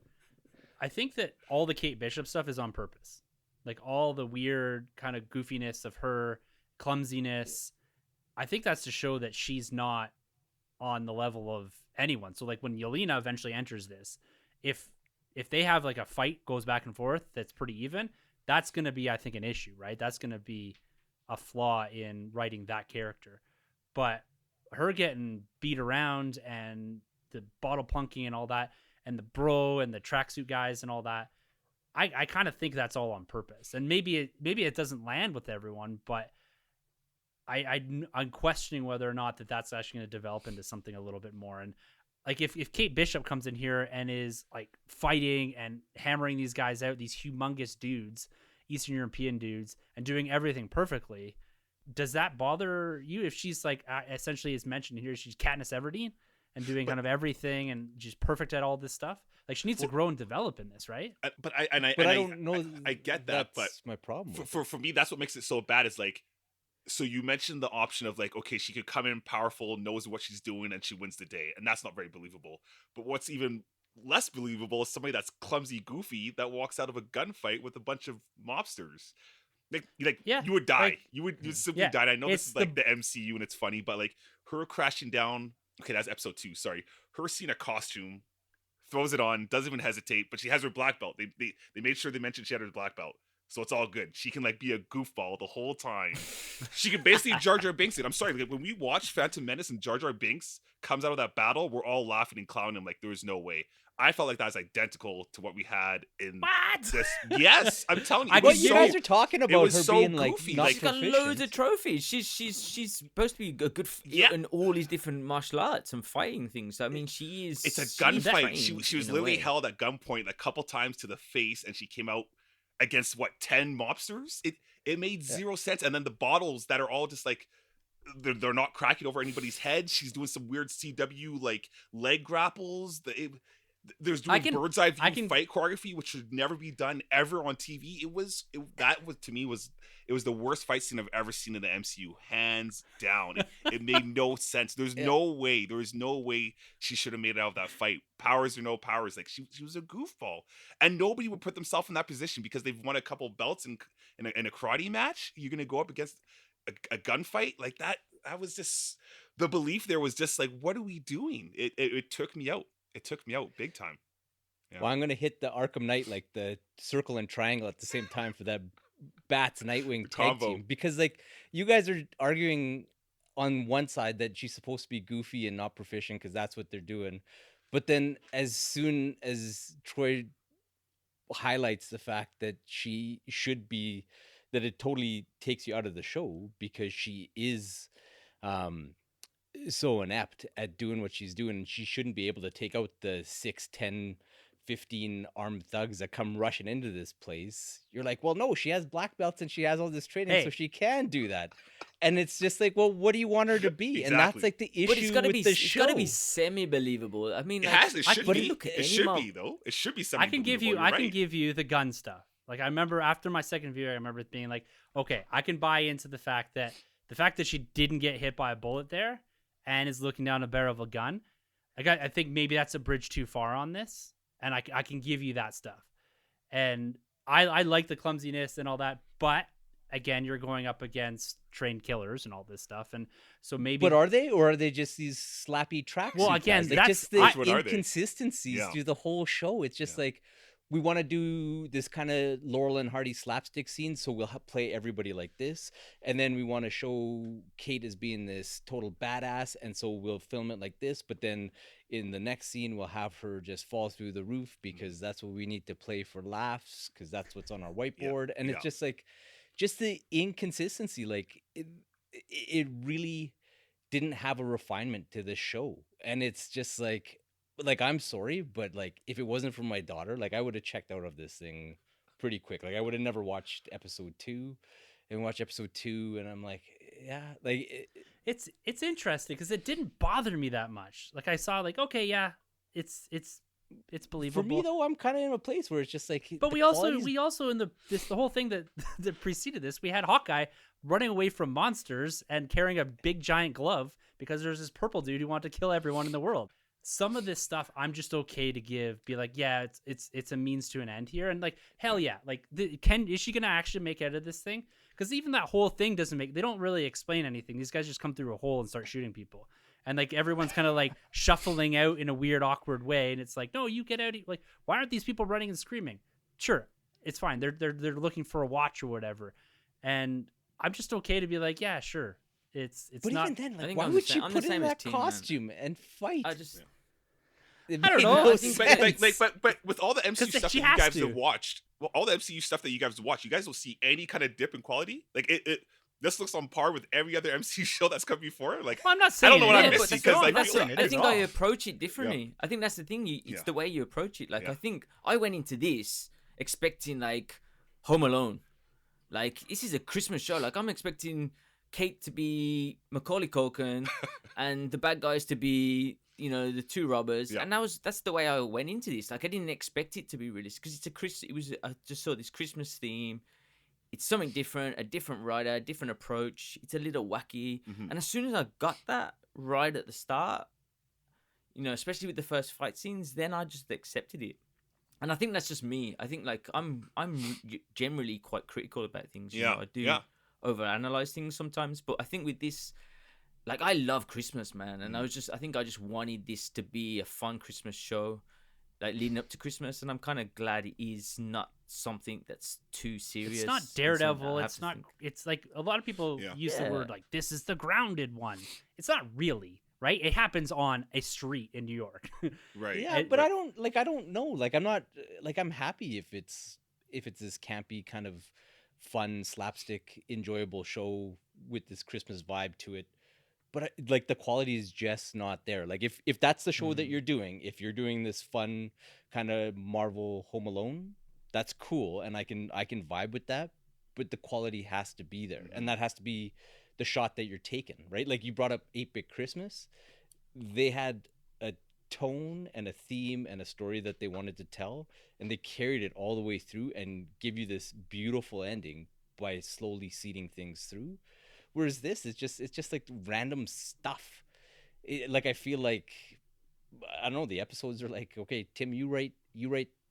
I think that all the Kate Bishop stuff is on purpose. Like, all the weird kind of goofiness of her, clumsiness, I think that's to show that she's not on the level of anyone. So like when Yelena eventually enters this, if they have like a fight goes back and forth that's pretty even, that's going to be, I think, an issue, right? That's going to be a flaw in writing that character. But her getting beat around and the bottle plunking and all that, and the bro and the tracksuit guys and all that, I kind of think that's all on purpose. And maybe it doesn't land with everyone, but I'm questioning whether or not that's actually going to develop into something a little bit more. And like if Kate Bishop comes in here and is like fighting and hammering these guys out, these humongous dudes, Eastern European dudes, and doing everything perfectly, does that bother you? If she's like essentially is mentioned here, she's Katniss Everdeen and doing kind of everything and she's perfect at all this stuff. Like she needs to grow and develop in this, right? But I don't know. I get that, but that's my problem. For me, that's what makes it so bad. Is like, so you mentioned the option of like, okay, she could come in powerful, knows what she's doing, and she wins the day, and that's not very believable. But what's even less believable is somebody that's clumsy, goofy, that walks out of a gunfight with a bunch of mobsters. Like Yeah, you would die. like- You would simply Yeah, die. And I know this it's is like the MCU and it's funny, but like her crashing down okay, that's episode 2. Sorry, her seeing a costume, throws it on, doesn't even hesitate, but she has her black belt. They made sure they mentioned she had her black belt. So it's all good. She can like be a goofball the whole time. She can basically Jar Jar Binks it. I'm sorry, like, when we watch Phantom Menace and Jar Jar Binks comes out of that battle, we're all laughing and clowning him like there was no way. I felt like that was identical to what we had in this. Yes, I'm telling you. What you guys are talking about was her so being like goofy. not Like, She's got proficient. loads of trophies. She's supposed to be a good in all these different martial arts and fighting things. I mean, she is. It's a she's gunfight. trained She was in a literally way. held at gunpoint a couple times to the face, and she came out against 10 mobsters. It made zero sense. And then the bottles that are all just like they're not cracking over anybody's head. She's doing some weird CW like leg grapples. There's doing bird's eye view fight choreography, which should never be done ever on TV. That was to me it was the worst fight scene I've ever seen in the MCU, hands down. It made no sense. There was no way she should have made it out of that fight. Powers or no powers, like she was a goofball, and nobody would put themselves in that position because they've won a couple belts in a karate match. You're gonna go up against a gunfight like that. That was just the belief. There was just like, what are we doing? It took me out. It took me out big time. Yeah. Well, I'm gonna hit the Arkham Knight, like the circle and triangle at the same time for that Bats Nightwing tag combo. team, because like you guys are arguing on one side that she's supposed to be goofy and not proficient because that's what they're doing, but then as soon as Troy highlights the fact that she should be, that it totally takes you out of the show because she is so inept at doing what she's doing, and she shouldn't be able to take out the 6, 10, 15 armed thugs that come rushing into this place. You're like, well, no, she has black belts and she has all this training, so she can do that. And it's just like, well, what do you want her to be? And that's like the issue But it's gotta with be, the show. It's got to be semi-believable. I mean, It like, has. It should be. Look at It should be though. It should be something. I can give you the gun stuff. Like I remember after my second view, I remember it being like, okay, I can buy into the fact that she didn't get hit by a bullet there and is looking down a barrel of a gun. I think maybe that's a bridge too far on this, and I can give you that stuff. And I like the clumsiness and all that, but again, you're going up against trained killers and all this stuff, and so maybe. But are they, or are they just these slappy tracksuit? Well, again, guys? Like, that's just the what are they? inconsistencies Yeah. through the whole show. It's just like, we want to do this kind of Laurel and Hardy slapstick scene, so we'll play everybody like this, and then we want to show Kate as being this total badass, and so we'll film it like this, but then in the next scene we'll have her just fall through the roof because that's what we need to play for laughs, because that's what's on our whiteboard. And it's just like, just the inconsistency, like it really didn't have a refinement to this show. And it's just like I'm sorry, but like if it wasn't for my daughter, like I would have checked out of this thing pretty quick. Like I would have never watched episode 2 and watch episode 2, and I'm like, yeah, like it's interesting because it didn't bother me that much. Like I saw like, okay, yeah, it's believable. for me though, I'm kind of in a place where it's just like, But we also in the whole thing that preceded this, we had Hawkeye running away from monsters and carrying a big giant glove because there's this purple dude who wanted to kill everyone in the world. Some of this stuff I'm just okay to be like, yeah, it's a means to an end here, and like hell yeah, like is she gonna actually make out of this thing? Because even that whole thing they don't really explain anything. These guys just come through a hole and start shooting people, and like everyone's kind of like shuffling out in a weird, awkward way, and it's like, no, you get out. Like, why aren't these people running and screaming? Sure, it's fine. They're looking for a watch or whatever, and I'm just okay to be like, yeah, sure. It's but not. even then, I like, think why I'm would the she same- I'm the put in same as that Tim, man. costume and fight? I just. It I don't made know. no I think- sense. but with all the MCU 'Cause stuff that she you has guys to. have watched, all the MCU stuff that you guys have watched, you guys will see any kind of dip in quality. Like this looks on par with every other MCU show that's come before. Like Well, I'm not saying I don't know what it I'm is, missing but because I that's feel not like saying I it think is. I approach it differently. I think that's the thing. It's Yeah. the way you approach it. Like Yeah. I think I went into this expecting like Home Alone. Like this is a Christmas show. Like I'm expecting Kate to be Macaulay Culkin and the bad guys to be, the two robbers. Yeah. And that's the way I went into this. Like I didn't expect it to be released because I just saw this Christmas theme. It's something different, a different writer, a different approach. It's a little wacky. Mhm. And as soon as I got that right at the start, especially with the first fight scenes, then I just accepted it. And I think that's just me. I think like I'm generally quite critical about things. I do overanalyze things sometimes, but I think with this, like I love Christmas, man, and I think I just wanted this to be a fun Christmas show, like leading up to Christmas, and I'm kind of glad it is not something that's too serious. It's not and something Daredevil. that I have It's to not. think. It's like a lot of people use the Yeah. word like this is the grounded one. It's not really, right? It happens on a street in New York. Right. Yeah, but I don't know. Like I'm not like I'm happy if it's this campy kind of fun slapstick enjoyable show with this Christmas vibe to it. But like the quality is just not there. Like if that's the show that you're doing, if you're doing this fun kind of Marvel Home Alone, that's cool and I can vibe with that, but the quality has to be there. And that has to be the shot that you're taking, right? Like you brought up 8-Bit Christmas. They had a tone and a theme and a story that they wanted to tell, and they carried it all the way through and give you this beautiful ending by slowly seeding things through. Whereas this is just like random stuff. Like I feel like I don't know, the episodes are like, okay, Tim, you write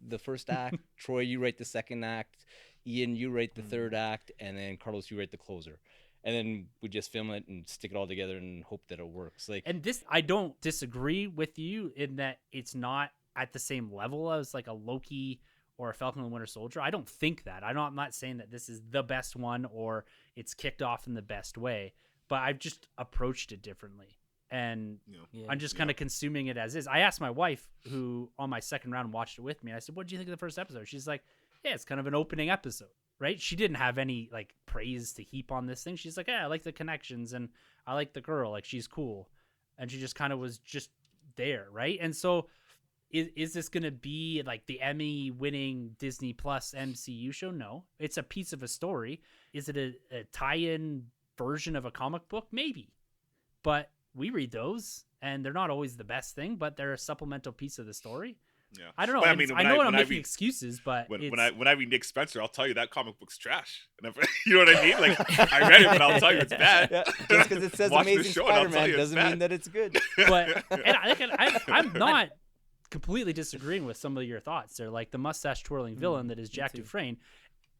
the first act, Troy, you write the second act, Ian, you write the third act, and then Carlos, you write the closer. And then we just film it and stick it all together and hope that it works. Like, And this, I don't disagree with you in that it's not at the same level as like a Loki or a Falcon and the Winter Soldier. I don't think that. I'm not saying that this is the best one or it's kicked off in the best way, but I've just approached it differently. And Yeah. I'm just kind of consuming it as is. I asked my wife, who on my second round watched it with me, and I said, what did you think of the first episode? She's like, yeah, it's kind of an opening episode, right? She didn't have any like praise to heap on this thing. She's like, yeah, I like the connections and I like the girl. Like, she's cool. And she just kind of was just there, right? And so is this going to be like the Emmy-winning Disney Plus MCU show? No. It's a piece of a story. Is it a tie-in version of a comic book? Maybe. But we read those, and they're not always the best thing, but they're a supplemental piece of the story. Yeah. I don't know. But I know I'm when I making read- excuses, but when I read Nick Spencer, I'll tell you that comic book's trash. And you know what I mean? Like, I read it, but I'll tell you it's bad. yeah, just because it says Watch the Amazing show and I'll tell Spider-Man you it's doesn't bad. mean that it's good. but I'm not completely disagreeing with some of your thoughts. They're like the mustache twirling villain that is Jack Dufresne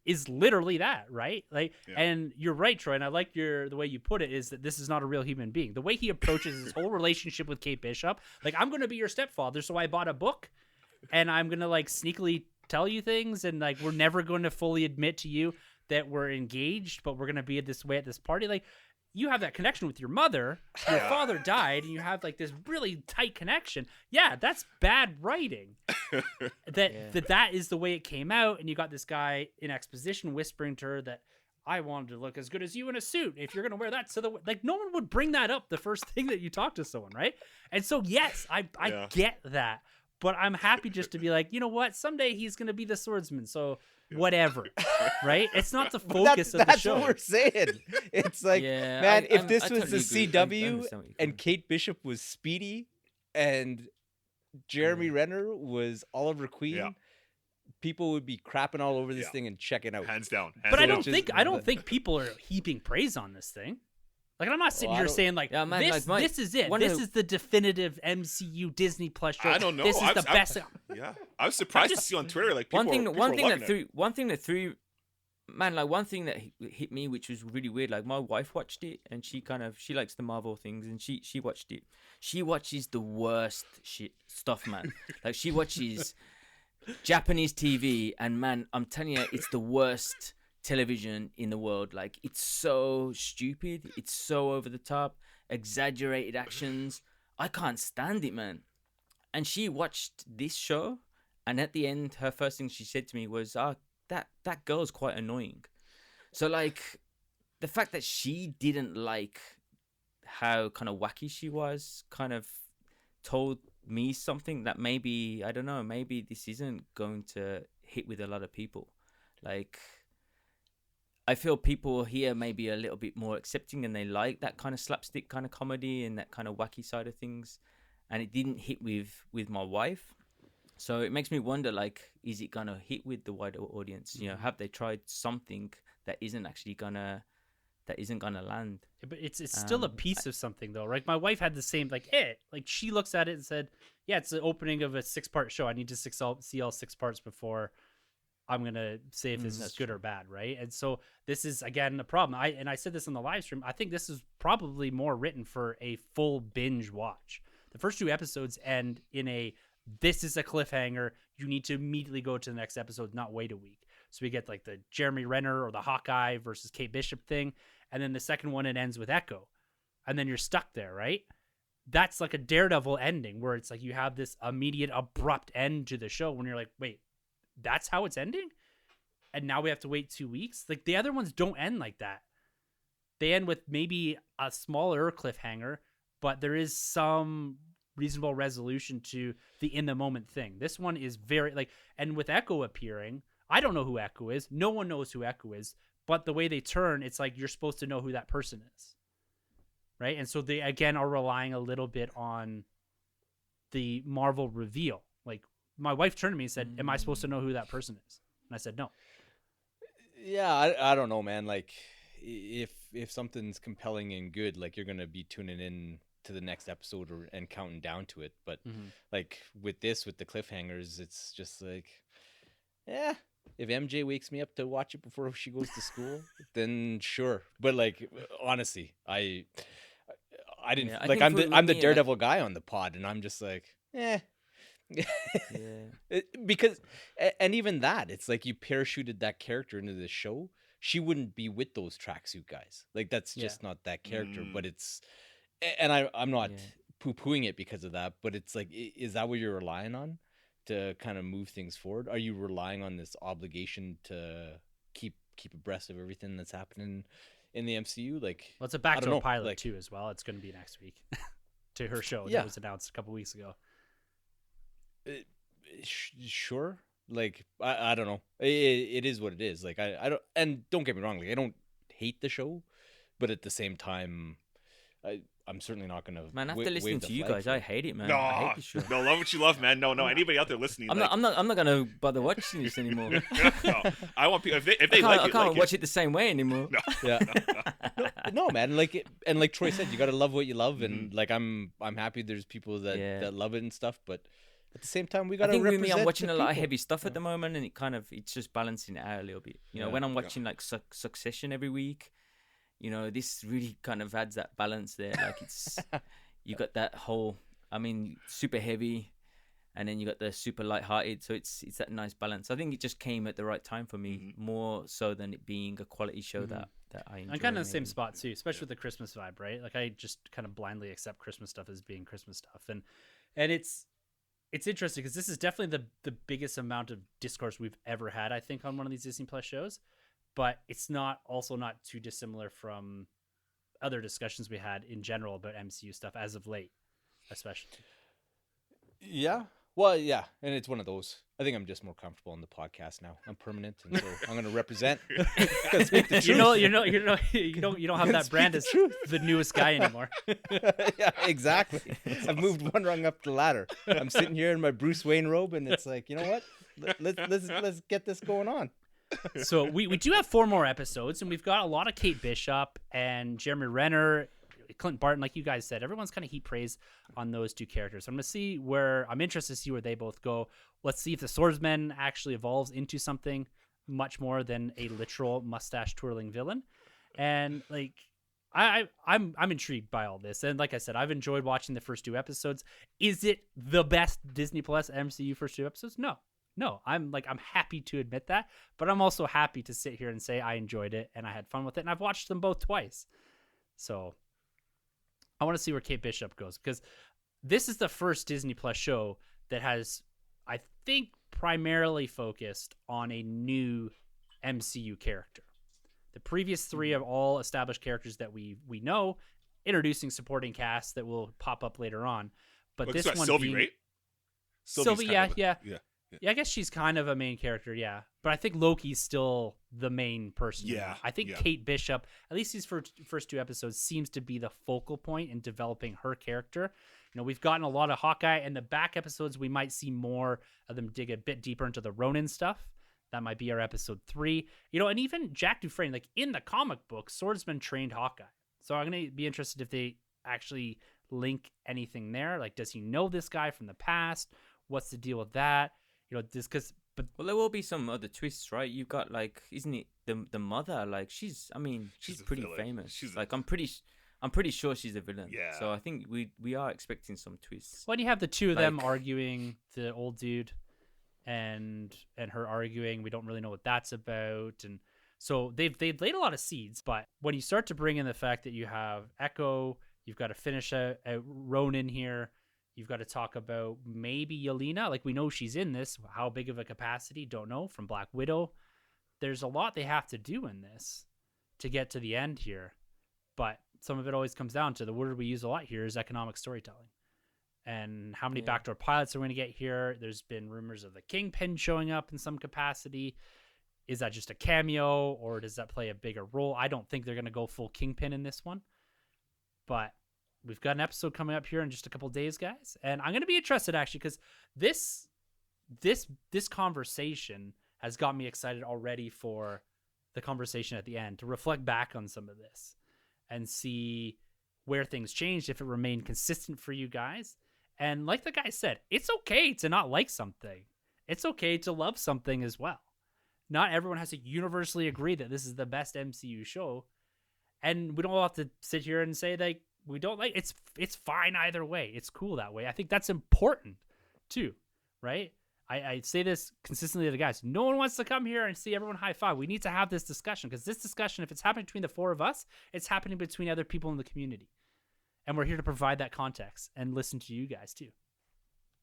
is literally that, right? Like, and you're right, Troy. And I like the way you put it is that this is not a real human being. The way he approaches his whole relationship with Kate Bishop, like, I'm going to be your stepfather, so I bought a book, and I'm going to like sneakily tell you things, and like we're never going to fully admit to you that we're engaged, but we're going to be this way at this party. Like, you have that connection with your mother. Your father died, and you have like this really tight connection. Yeah, that's bad writing. That is the way it came out, and you got this guy in exposition whispering to her that I wanted to look as good as you in a suit. If you're gonna wear that to the like, no one would bring that up the first thing that you talk to someone, right? And so yes, I get that, but I'm happy just to be like, you know what? Someday he's gonna be the swordsman. So. Whatever, right? It's not the focus of the that's show. what we're saying. It's like, Yeah, man, if this I was totally the agree. I CW understand what you're and coming Kate Bishop was Speedy and Jeremy Renner was Oliver Queen, people would be crapping all over this thing and checking out. Hands down. But I hands don't down. think think people are heaping praise on this thing. Like, I'm not sitting here saying like, Yeah, man, this, like, this is it. one This of the- is the definitive MCU Disney Plus show. I don't know. This is I'm- the I'm- best. Yeah, I was surprised to see on Twitter like people one thing that threw. one thing that hit me, which was really weird. Like, my wife watched it, and she likes the Marvel things, and she watched it. She watches the worst stuff, man. Like, she watches Japanese TV, and man, I'm telling you, it's the worst television in the world. Like, it's so stupid, it's so over the top, exaggerated actions. I can't stand it, man. And she watched this show, and at the end, her first thing she said to me was, that girl's quite annoying. So, like, the fact that she didn't like how kind of wacky she was kind of told me something that maybe, I don't know, maybe this isn't going to hit with a lot of people. Like, I feel people here may be a little bit more accepting, and they like that kind of slapstick kind of comedy and that kind of wacky side of things. And it didn't hit with my wife. So it makes me wonder, like, is it gonna hit with the wider audience? You know, have they tried something that isn't gonna land? But it's still a piece of something, though, right? My wife had the same, like she looks at it and said, yeah, it's the opening of a 6-part show. I need to see all 6 parts before I'm gonna say if this is good or bad, right? And so this is again a problem. I said this on the live stream. I think this is probably more written for a full binge watch. The first 2 episodes end in a this is a cliffhanger. You need to immediately go to the next episode, not wait a week. So we get like the Jeremy Renner or the Hawkeye versus Kate Bishop thing, and then the second one it ends with Echo, and then you're stuck there, right? That's like a Daredevil ending where it's like you have this immediate abrupt end to the show when you're like, wait, that's how it's ending? And now we have to wait 2 weeks? Like the other ones don't end like that. They end with maybe a smaller cliffhanger, but there is some reasonable resolution to the in the moment thing. This one is very like, and with Echo appearing, I don't know who Echo is. No one knows who Echo is, but the way they turn, it's like you're supposed to know who that person is. Right? And so they, again, are relying a little bit on the Marvel reveal. Like, my wife turned to me and said, am I supposed to know who that person is? And I said, no. Yeah, I don't know, man. Like, if something's compelling and good, like, you're going to be tuning in to the next episode and counting down to it. But, like, with the cliffhangers, it's just like, yeah, if MJ wakes me up to watch it before she goes to school, then sure. But, like, honestly, I didn't like. I'm the Daredevil guy on the pod, and I'm just like, yeah. Because, and even that, it's like you parachuted that character into the show. She wouldn't be with those tracksuit guys. Like that's just not that character. But it's, and I'm not poo-pooing it because of that. But it's like, is that what you're relying on to kind of move things forward? Are you relying on this obligation to keep abreast of everything that's happening in the MCU? Like, well, it's a backdoor pilot too, as well. It's going to be next week to her show that was announced a couple weeks ago. Sure. Like, I don't know. It is what it is. Like, I don't, and don't get me wrong. Like, I don't hate the show, but at the same time, I'm certainly not gonna. Man, after listening to you guys, I hate it, man. No, I hate the show. No, love what you love, man. No, anybody out there listening, I'm not gonna bother watching this anymore. No, I want people if they like it. I can't watch it the same way anymore. No. Yeah. No, man. Like, and like Troy said, you gotta love what you love, and like I'm happy there's people that love it and stuff, but at the same time, we gotta. I think with represent me, I'm watching a lot of people. heavy stuff at the moment, and it's just balancing it out a little bit. You know, when I'm watching like Succession every week. You know, this really kind of adds that balance there. Like it's, you got that whole, I mean, super heavy, and then you got the super lighthearted. So it's that nice balance. I think it just came at the right time for me, more so than it being a quality show that I enjoy. I'm kind of in the same spot too, especially with the Christmas vibe, right? Like I just kind of blindly accept Christmas stuff as being Christmas stuff, and it's interesting because this is definitely the biggest amount of discourse we've ever had, I think, on one of these Disney Plus shows. But it's not too dissimilar from other discussions we had in general about MCU stuff as of late, especially. Yeah. Well, yeah. And it's one of those. I think I'm just more comfortable on the podcast now. I'm permanent, and so I'm going to represent. You don't have that brand as the newest guy anymore. Yeah, exactly. I've moved one rung up the ladder. I'm sitting here in my Bruce Wayne robe, and it's like, you know what? Let's get this going on. So we do have 4 more episodes, and we've got a lot of Kate Bishop and Jeremy Renner, Clint Barton, like you guys said. Everyone's kind of heap praise on those 2 characters. I'm interested to see where they both go. Let's see if the swordsman actually evolves into something much more than a literal mustache twirling villain. And like I'm intrigued by all this. And like I said, I've enjoyed watching the first 2 episodes. Is it the best Disney Plus MCU first 2 episodes? No, I'm happy to admit that, but I'm also happy to sit here and say I enjoyed it and I had fun with it, and I've watched them both twice. So I want to see where Kate Bishop goes, because this is the first Disney Plus show that has, I think, primarily focused on a new MCU character. The previous 3 are all established characters that we know, introducing supporting cast that will pop up later on. But this one Sylvie, being right? Sylvie, yeah. Yeah, I guess she's kind of a main character, yeah. But I think Loki's still the main person. Yeah. I think Kate Bishop, at least these first 2 episodes, seems to be the focal point in developing her character. You know, we've gotten a lot of Hawkeye, and the back episodes, we might see more of them dig a bit deeper into the Ronin stuff. That might be our episode 3. You know, and even Jack Dufresne, like in the comic book, Swordsman trained Hawkeye. So I'm going to be interested if they actually link anything there. Like, does he know this guy from the past? What's the deal with that? You know, this, because Well, there will be some other twists, right? You've got like, isn't it the mother? Like she's She's a pretty villain. famous. She's I'm pretty sure she's a villain. Yeah. So I think we are expecting some twists. When you have the two of them Like- arguing, the old dude and her arguing, we don't really know what that's about, and so they've laid a lot of seeds. But when you start to bring in the fact that you have Echo, you've got to finish out Ronan here. You've got to talk about maybe Yelena. Like, we know she's in this. How big of a capacity? Don't know. From Black Widow. There's a lot they have to do in this to get to the end here. But some of it always comes down to the word we use a lot here is economic storytelling. And how many Yeah. backdoor pilots are we going to get here? There's been rumors of the Kingpin showing up in some capacity. Is that just a cameo, or does that play a bigger role? I don't think they're going to go full Kingpin in this one. But we've got an episode coming up here in just a couple days, guys. And I'm going to be interested, actually, because this conversation has got me excited already for the conversation at the end, to reflect back on some of this and see where things changed, if it remained consistent for you guys. And like the guy said, it's okay to not like something. It's okay to love something as well. Not everyone has to universally agree that this is the best MCU show. And we don't have to sit here and say like we don't like it's fine either way. It's cool that way. I think that's important too, right? I say this consistently to the guys. No one wants to come here and see everyone high five. We need to have this discussion, because this discussion, if it's happening between the four of us, it's happening between other people in the community. And we're here to provide that context and listen to you guys too.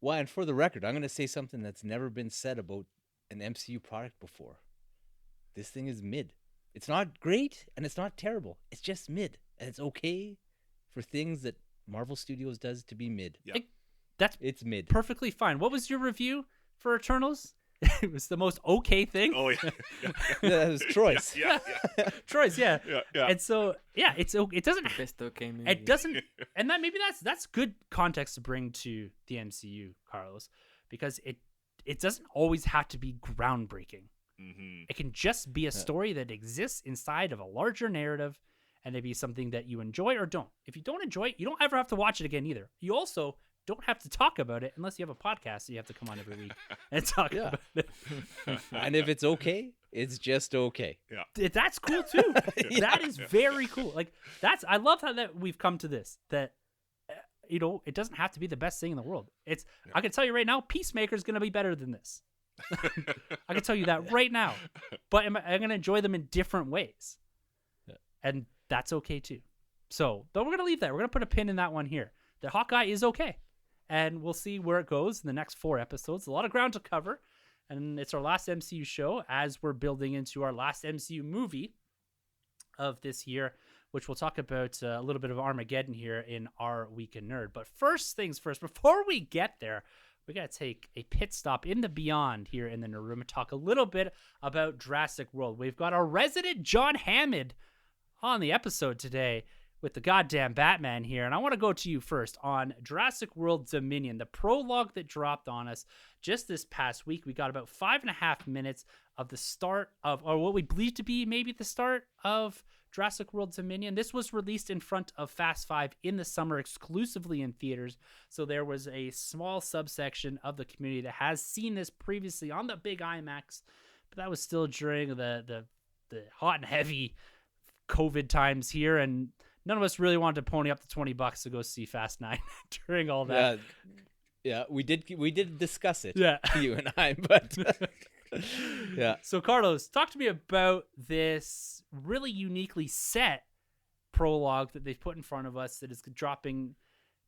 Well, and for the record, I'm going to say something that's never been said about an MCU product before. This thing is mid. It's not great and it's not terrible. It's just mid. And it's okay for things that Marvel Studios does to be mid. Yeah. It's mid. Perfectly fine. What was your review for Eternals? It was the most okay thing. Oh yeah. Yeah, that was Troy's. Yeah. Troy's, yeah. Yeah. And so, yeah, it doesn't The best okay movie. it doesn't, and that maybe that's good context to bring to the MCU, Carlos, because it doesn't always have to be groundbreaking. Mm-hmm. It can just be a story that exists inside of a larger narrative, and it be something that you enjoy or don't. If you don't enjoy it, you don't ever have to watch it again either. You also don't have to talk about it unless you have a podcast that you have to come on every week and talk Yeah. about it. And if it's okay, it's just okay. That's cool too. That is very cool. Like I love how that we've come to this, that it doesn't have to be the best thing in the world. I can tell you right now, Peacemaker is going to be better than this. I can tell you that right now, but I'm going to enjoy them in different ways. And that's okay too. So, though, we're going to leave that. We're going to put a pin in that one here. The Hawkeye is okay. And we'll see where it goes in the next 4 episodes. A lot of ground to cover. And it's our last MCU show as we're building into our last MCU movie of this year, which we'll talk about a little bit of Armageddon here in our Week in Nerd. But first things first, before we get there, we got to take a pit stop in the beyond here in the Nerd Room and talk a little bit about Jurassic World. We've got our resident John Hammond on the episode today with the goddamn Batman here. And I want to go to you first on Jurassic World Dominion, the prologue that dropped on us just this past week. We got about 5.5 minutes of the start of, or what we believe to be maybe the start of Jurassic World Dominion. This was released in front of Fast 5 in the summer, exclusively in theaters. So there was a small subsection of the community that has seen this previously on the big IMAX, but that was still during the hot and heavy COVID times here, and none of us really wanted to pony up the $20 to go see Fast 9 during all that. Yeah, we did discuss it. Yeah. You and I, but yeah. So Carlos, talk to me about this really uniquely set prologue that they've put in front of us that is dropping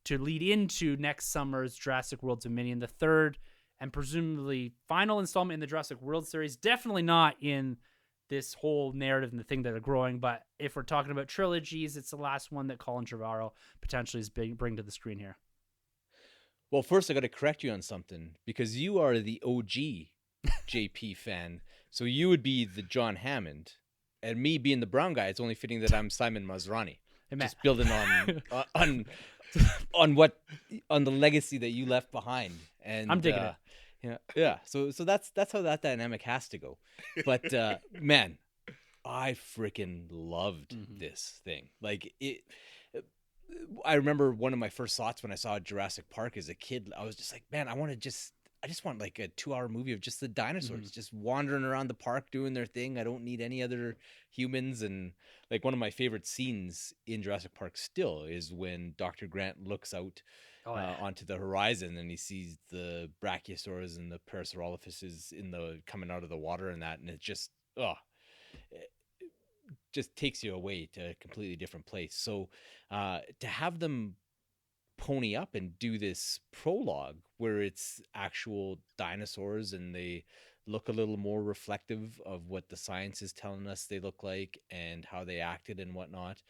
to lead into next summer's Jurassic World Dominion, the third and presumably final installment in the Jurassic World series. Definitely not in this whole narrative and the thing that are growing, but if we're talking about trilogies, it's the last one that Colin Trevorrow potentially is bring to the screen here. Well, first I got to correct you on something, because you are the OG JP fan, so you would be the John Hammond, and me being the brown guy, it's only fitting that I'm Simon Masrani. Hey, Matt. Just building on the legacy that you left behind. And I'm digging it. Yeah. So that's how that dynamic has to go. But man, I freaking loved this thing. Like it. I remember one of my first thoughts when I saw Jurassic Park as a kid. I was just like, man, I want to just I just want like a 2-hour movie of just the dinosaurs just wandering around the park doing their thing. I don't need any other humans. And like one of my favorite scenes in Jurassic Park still is when Dr. Grant looks out onto the horizon and he sees the brachiosaurs and the parasaurolophuses coming out of the water and that, and it just takes you away to a completely different place. So to have them pony up and do this prologue where it's actual dinosaurs and they look a little more reflective of what the science is telling us they look like and how they acted and whatnot.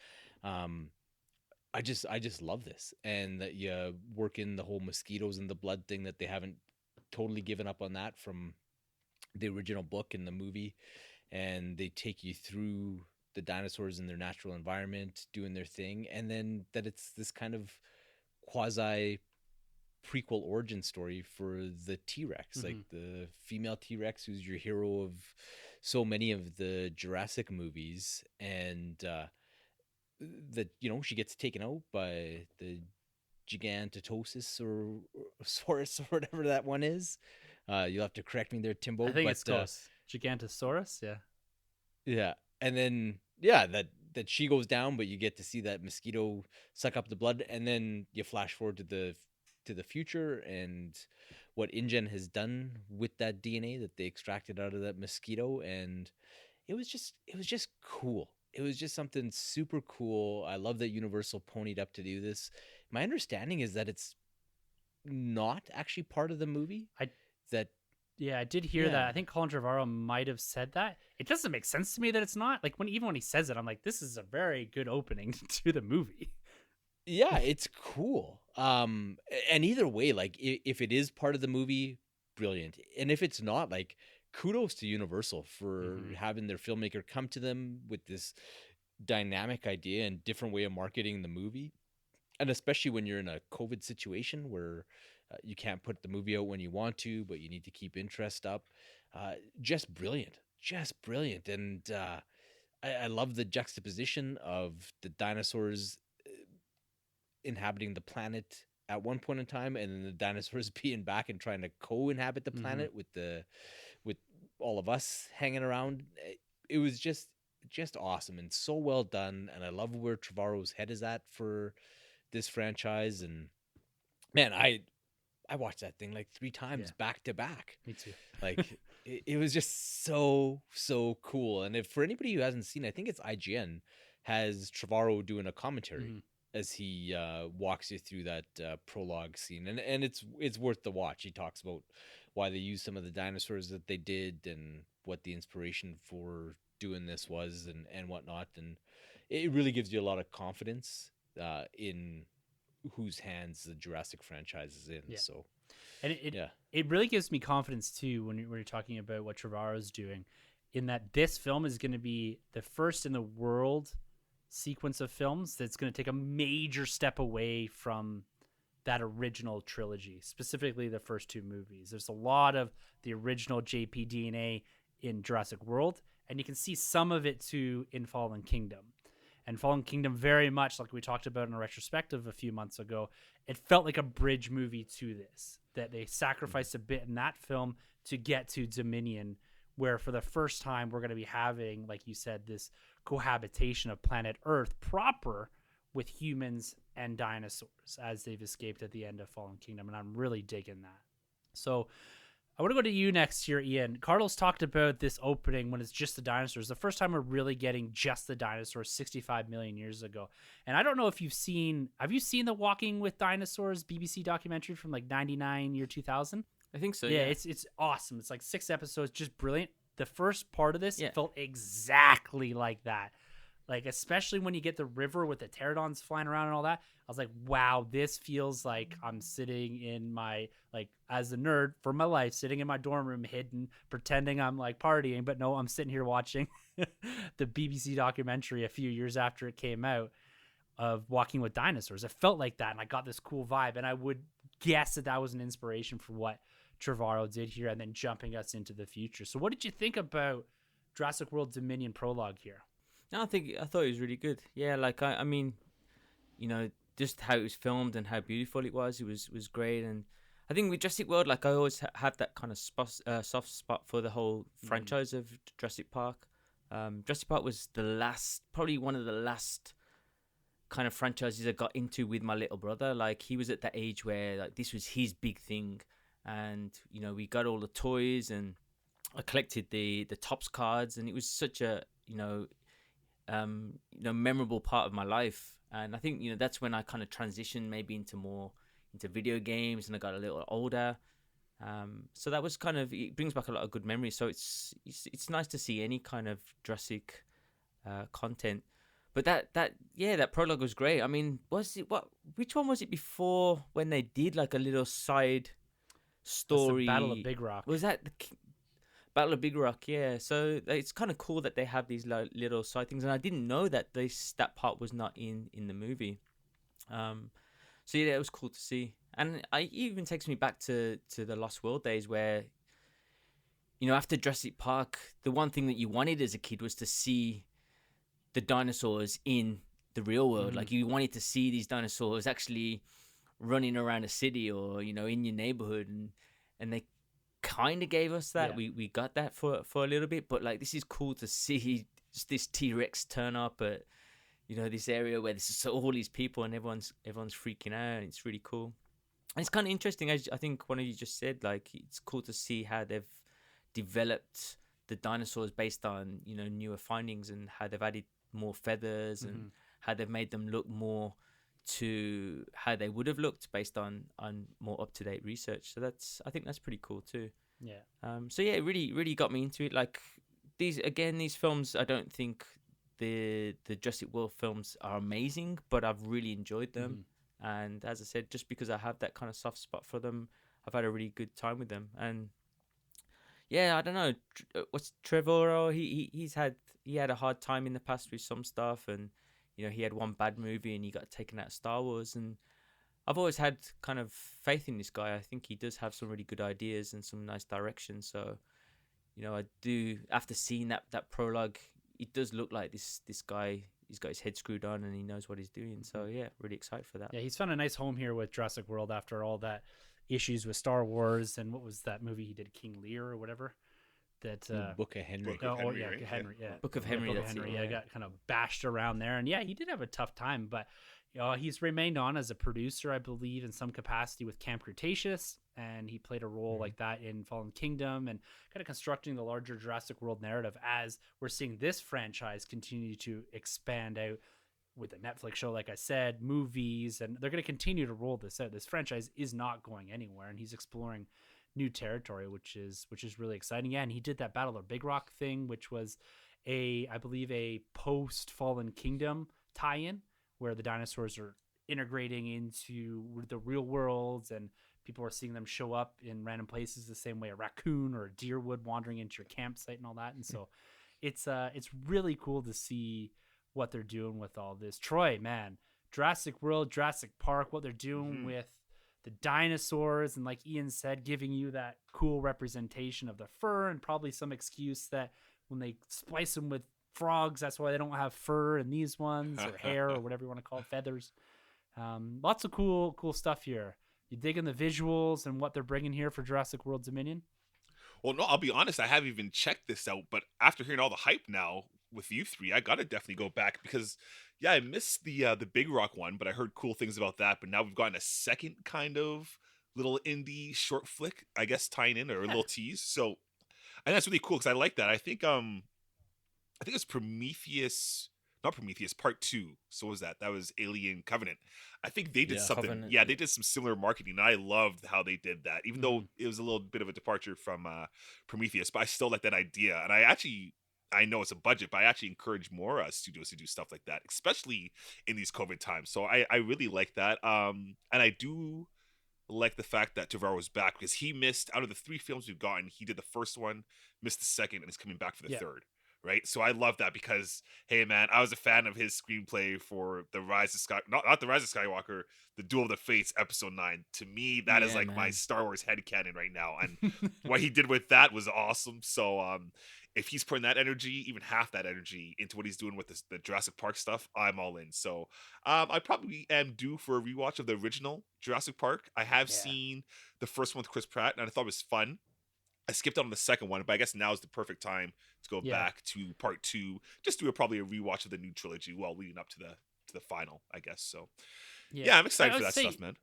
I just love this, and that you work in the whole mosquitoes and the blood thing, that they haven't totally given up on that from the original book and the movie, and they take you through the dinosaurs in their natural environment doing their thing, and then that it's this kind of quasi prequel origin story for the T-Rex, like the female T-Rex who's your hero of so many of the Jurassic movies, and that, you know, she gets taken out by the Gigantatosis or Saurus or whatever that one is. You'll have to correct me there, Timbo. I think it's close. Gigantosaurus, yeah. Yeah, and then that she goes down, but you get to see that mosquito suck up the blood, and then you flash forward to the future and what InGen has done with that DNA that they extracted out of that mosquito, and it was just cool. It was just something super cool. I love that Universal ponied up to do this. My understanding is that it's not actually part of the movie. I did hear that. I think Colin Trevorrow might have said that. It doesn't make sense to me that it's not. Like, even when he says it, I'm like, this is a very good opening to the movie. Yeah, it's cool. And either way, like, if it is part of the movie, brilliant. And if it's not, like, kudos to Universal for having their filmmaker come to them with this dynamic idea and different way of marketing the movie. And especially when you're in a COVID situation where you can't put the movie out when you want to, but you need to keep interest up. Just brilliant. And I love the juxtaposition of the dinosaurs inhabiting the planet at one point in time, and then the dinosaurs being back and trying to co-inhabit the planet with all of us hanging around. It was just awesome and so well done. And I love where Trevorrow's head is at for this franchise. And man, I watched that thing like 3 times back to back. Me too. Like it was just so cool. And if for anybody who hasn't seen, I think it's IGN has Trevorrow doing a commentary as he walks you through that prologue scene, and it's worth the watch. He talks about why they used some of the dinosaurs that they did and what the inspiration for doing this was and whatnot. And it really gives you a lot of confidence in whose hands the Jurassic franchise is in. So, and it really gives me confidence too when you're talking about what Trevorrow's doing, in that this film is going to be the first in the world sequence of films that's going to take a major step away from that original trilogy, specifically the first 2 movies. There's a lot of the original JP DNA in Jurassic World, and you can see some of it too in Fallen Kingdom. And Fallen Kingdom, very much like we talked about in a retrospective a few months ago, it felt like a bridge movie to this, that they sacrificed a bit in that film to get to Dominion, where for the first time we're going to be having, like you said, this cohabitation of planet Earth proper with humans and dinosaurs as they've escaped at the end of Fallen Kingdom. And I'm really digging that. So I want to go to you next here, Ian. Carlos talked about this opening when it's just the dinosaurs. The first time we're really getting just the dinosaurs 65 million years ago. And I don't know if have you seen the Walking with Dinosaurs BBC documentary from like 99, year 2000? I think so. Yeah, it's awesome. It's like 6 episodes, just brilliant. The first part of this felt exactly like that. Like, especially when you get the river with the pterodons flying around and all that. I was like, wow, this feels like I'm sitting in my, like, as a nerd for my life, sitting in my dorm room hidden, pretending I'm like partying. But no, I'm sitting here watching the BBC documentary a few years after it came out of Walking with Dinosaurs. It felt like that. And I got this cool vibe. And I would guess that was an inspiration for what Trevorrow did here, and then jumping us into the future. So what did you think about Jurassic World Dominion prologue here? No, I thought it was really good. Yeah, like I mean, you know, just how it was filmed and how beautiful it was great. And I think with Jurassic World, like I always have that kind of soft spot for the whole franchise of Jurassic Park. Jurassic Park was probably one of the last kind of franchises I got into with my little brother. Like he was at that age where like this was his big thing, and we got all the toys, and I collected the Topps cards, and it was such a memorable part of my life. And I think that's when I kind of transitioned maybe into video games, and I got a little older. So that was it brings back a lot of good memories. So it's nice to see any kind of Jurassic content. But that prologue was great. I mean, which one was it before when they did like a little side story? Battle of Big Rock. Was that the Battle of Big Rock? Yeah. So it's kind of cool that they have these little side things, and I didn't know that that part was not in the movie. So yeah, it was cool to see, and it even takes me back to the Lost World days where, after Jurassic Park, the one thing that you wanted as a kid was to see the dinosaurs in the real world. Like you wanted to see these dinosaurs actually running around a city or in your neighborhood, and they kind of gave us that. Yeah. We got that for a little bit, but like this is cool to see this T-Rex turn up at this area where there's all these people and everyone's freaking out, and it's really cool. And it's kind of interesting, as I think one of you just said, like it's cool to see how they've developed the dinosaurs based on newer findings, and how they've added more feathers and how they've made them look more to how they would have looked based on more up-to-date research. So I think that's pretty cool too. Yeah. So yeah, it really got me into it. Like these films, I don't think the Jurassic World films are amazing, but I've really enjoyed them. And as I said, just because I have that kind of soft spot for them, I've had a really good time with them. And yeah, I don't know, what's Trevor? He had a hard time in the past with some stuff, and he had one bad movie and he got taken out of Star Wars. And I've always had kind of faith in this guy. I think he does have some really good ideas and some nice direction. So I do, after seeing that prologue, it does look like this guy, he's got his head screwed on and he knows what he's doing. So yeah, really excited for that. Yeah, he's found a nice home here with Jurassic World after all that issues with Star Wars. And what was that movie he did, King Lear or whatever? That Book of Henry. Book of Henry, yeah, right? Henry. Yeah, Book of Henry. Book of That's Henry. it, Yeah, yeah. got kind of bashed around there, and yeah, he did have a tough time. But he's remained on as a producer, I believe, in some capacity with Camp Cretaceous, and he played a role like that in Fallen Kingdom, and kind of constructing the larger Jurassic World narrative as we're seeing this franchise continue to expand out with a Netflix show, like I said, movies, and they're going to continue to roll this out. This franchise is not going anywhere, and he's exploring new territory, which is really exciting. Yeah, and he did that Battle of Big Rock thing, which was I believe a post Fallen Kingdom tie-in where the dinosaurs are integrating into the real world, and people are seeing them show up in random places the same way a raccoon or a deer would, wandering into your campsite and all that. And so it's really cool to see what they're doing with all this. Troy, man, Jurassic World, Jurassic Park, what they're doing with the dinosaurs, and like Ian said, giving you that cool representation of the fur, and probably some excuse that when they splice them with frogs, that's why they don't have fur in these ones, or hair, or whatever you want to call it, feathers. Lots of cool stuff here. You digging the visuals and what they're bringing here for Jurassic World Dominion? Well, no, I'll be honest, I haven't even checked this out, but after hearing all the hype now with you three, I gotta definitely go back, because yeah, I missed the Big Rock one, but I heard cool things about that. But now we've gotten a second kind of little indie short flick, I guess, tying in, or a little tease. So and that's really cool, because I like that. I think it's Prometheus, not Prometheus, Part 2. So what was that? That was Alien Covenant. I think they did something. Covenant, yeah, they did some similar marketing, and I loved how they did that, even though it was a little bit of a departure from Prometheus. But I still like that idea, and I know it's a budget, but I actually encourage more studios to do stuff like that, especially in these COVID times. So I really like that. And I do like the fact that Trevorrow was back, because he missed, out of the 3 films we've gotten, he did the first one, missed the second, and is coming back for the third. Right, so I love that, because hey man, I was a fan of his screenplay for the Rise of not the Rise of Skywalker, the Duel of the Fates, Episode 9. To me, that is like my Star Wars headcanon right now, and what he did with that was awesome. So if he's putting that energy, even half that energy, into what he's doing with the Jurassic Park stuff, I'm all in. So I probably am due for a rewatch of the original Jurassic Park. I have seen the first one with Chris Pratt, and I thought it was fun. I skipped on the second one, but I guess now is the perfect time to go back to part 2. Just do probably a rewatch of the new trilogy while leading up to the final, I guess. So yeah, I'm excited for that stuff, man.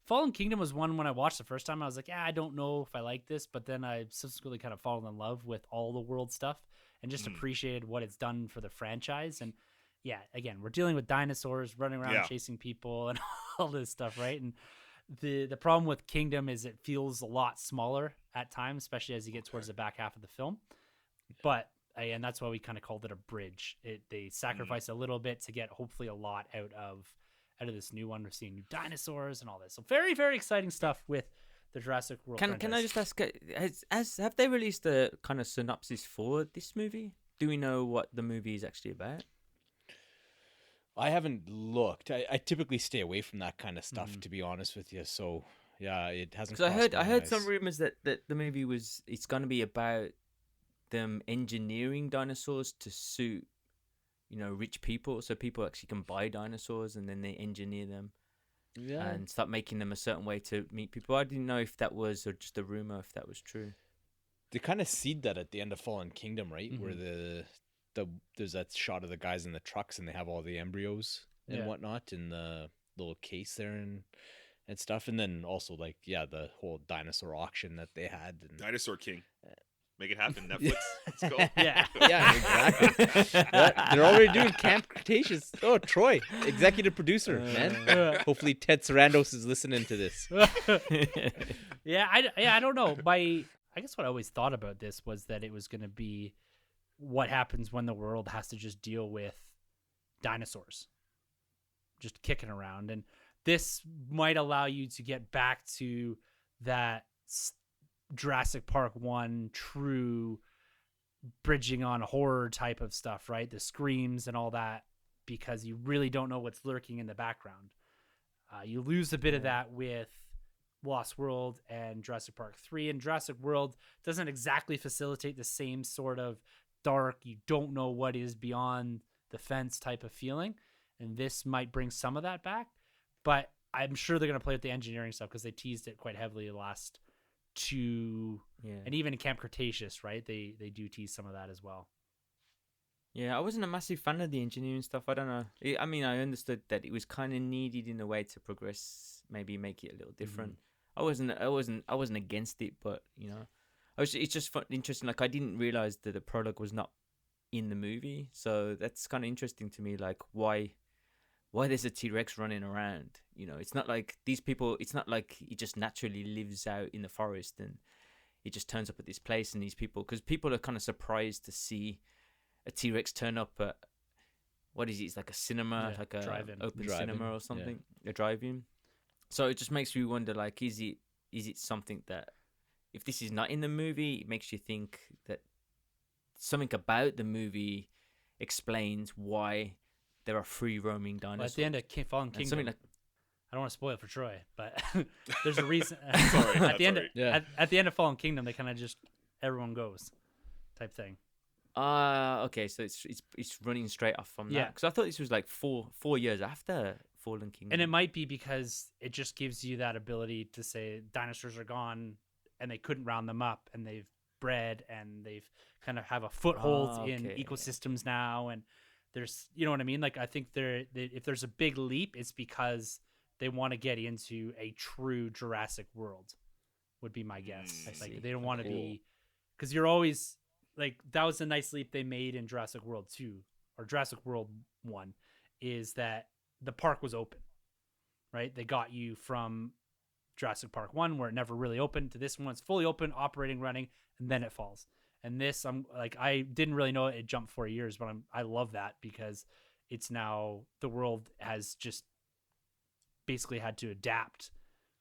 Fallen Kingdom was one when I watched the first time. I was like, I don't know if I like this, but then I subsequently kind of fallen in love with all the world stuff and just appreciated what it's done for the franchise. And yeah, again, we're dealing with dinosaurs running around chasing people and all this stuff, right? And the problem with Kingdom is it feels a lot smaller at times, especially as you get towards the back half of the film. But and that's why we kind of called it a bridge. They sacrifice a little bit to get hopefully a lot out of this new one. We're seeing new dinosaurs and all this. So very, very exciting stuff with the Jurassic World franchise. Can I just ask, have they released a kind of synopsis for this movie? Do we know what the movie is actually about? I haven't looked. I typically stay away from that kind of stuff, to be honest with you. So yeah, it hasn't. Because I heard some rumors that the movie it's going to be about them engineering dinosaurs to suit, rich people, so people actually can buy dinosaurs and then they engineer them and start making them a certain way to meet people. I didn't know if that was or just a rumor, if that was true. They kind of seed that at the end of Fallen Kingdom, right? Where there's that shot of the guys in the trucks and they have all the embryos and whatnot in the little case there and stuff. And then also the whole dinosaur auction that they had. And, Dinosaur King. Make it happen, Netflix. Let's go. Yeah, exactly. They're already doing Camp Cretaceous. Oh, Troy, executive producer, man. Hopefully Ted Sarandos is listening to this. I don't know. I guess what I always thought about this was that it was going to be what happens when the world has to just deal with dinosaurs just kicking around. And this might allow you to get back to that Jurassic Park 1 true bridging on horror type of stuff, right? The screams and all that, because you really don't know what's lurking in the background. You lose a bit of that with Lost World and Jurassic Park 3, and Jurassic World doesn't exactly facilitate the same sort of dark, you don't know what is beyond the fence type of feeling, and this might bring some of that back. But I'm sure they're going to play with the engineering stuff because they teased it quite heavily the last 2, and even in Camp Cretaceous, right? They do tease some of that as well. Yeah, I wasn't a massive fan of the engineering stuff. I don't know. I mean, I understood that it was kind of needed in a way to progress, maybe make it a little different. I wasn't against it, but it's just interesting. Like, I didn't realize that the prologue was not in the movie, so that's kind of interesting to me. Like, why there's a T-Rex running around? It's not like these people. It's not like he just naturally lives out in the forest and he just turns up at this place. And these people, because people are kind of surprised to see a T-Rex turn up at, what is it? It's like a cinema, like a open cinema or something, a drive-in. So it just makes me wonder, like, is it something that, if this is not in the movie, it makes you think that something about the movie explains why there are free roaming dinosaurs. Well, at the end of Fallen Kingdom, like, I don't want to spoil it for Troy, but there's a reason. Sorry, at the end of Fallen Kingdom, they kind of just everyone goes type thing. Okay, so it's running straight off from that. Because I thought this was like four years after Fallen Kingdom. And it might be because it just gives you that ability to say dinosaurs are gone and they couldn't round them up and they've bred and they've kind of have a foothold in ecosystems now. And there's, you know what I mean? Like, I think if there's a big leap, it's because they want to get into a true Jurassic World, would be my guess. Like, they don't want to be, because you're always like, that was a nice leap they made in Jurassic World 2 or Jurassic World 1, is that the park was open, right? They got you from Jurassic Park 1, where it never really opened, to this one. It's fully open, operating, running, and then it falls. And this, I didn't really know it jumped 4 years, but I love that, because it's now the world has just basically had to adapt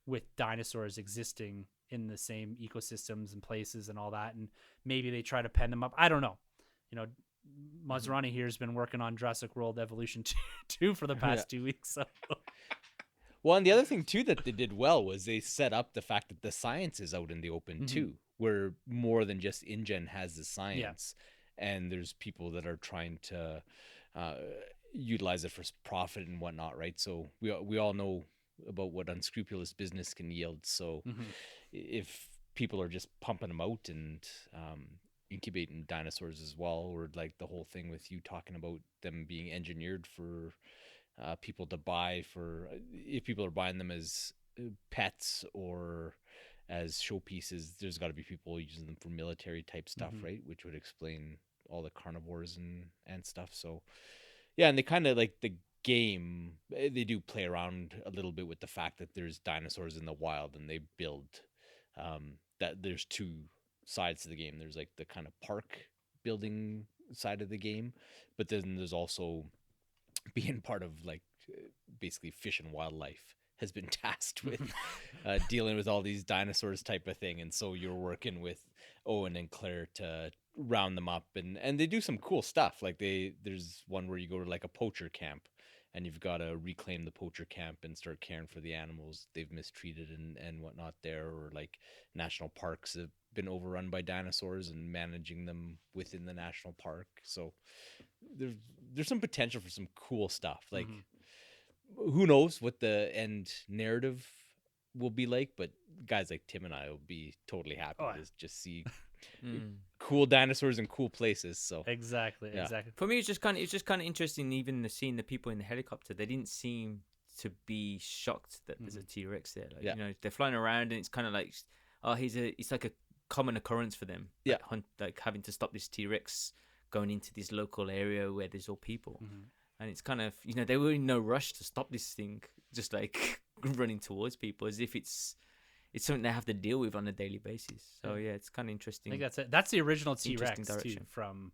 with dinosaurs existing in the same ecosystems and places and all that. And maybe they try to pen them up. I don't know. Maserani here has been working on Jurassic World Evolution 2 for the past 2 weeks. So. Well, and the other thing too that they did well was they set up the fact that the science is out in the open too, where more than just InGen has the science, and there's people that are trying to utilize it for profit and whatnot, right? So we all know about what unscrupulous business can yield. So if people are just pumping them out and incubating dinosaurs as well, or like the whole thing with you talking about them being engineered for people to buy, for if people are buying them as pets or as showpieces, there's got to be people using them for military type stuff, right? Which would explain all the carnivores and stuff. So yeah, and they kind of like the game, they do play around a little bit with the fact that there's dinosaurs in the wild, and they build that there's two sides to the game. There's like the kind of park building side of the game, but then there's also being part of like basically Fish and Wildlife has been tasked with dealing with all these dinosaurs type of thing. And so you're working with Owen and Claire to round them up, and they do some cool stuff. Like there's one where you go to like a poacher camp, and you've got to reclaim the poacher camp and start caring for the animals they've mistreated and whatnot there. Or like national parks have been overrun by dinosaurs and managing them within the national park. So there's some potential for some cool stuff. Like who knows what the end narrative will be like, but guys like Tim and I will be totally happy to just see cool dinosaurs in cool places. So exactly. For me, it's just kind of interesting. Even seeing the people in the helicopter, they didn't seem to be shocked that there's a T-Rex there. Like, you know, they're flying around, and it's kind of like, it's like a common occurrence for them. Yeah, like having to stop this T-Rex going into this local area where there's all people. And it's kind of, you know, they were in no rush to stop this thing, just like running towards people as if it's something they have to deal with on a daily basis. So yeah, it's kind of interesting. I think that's it. That's the original T-Rex too, from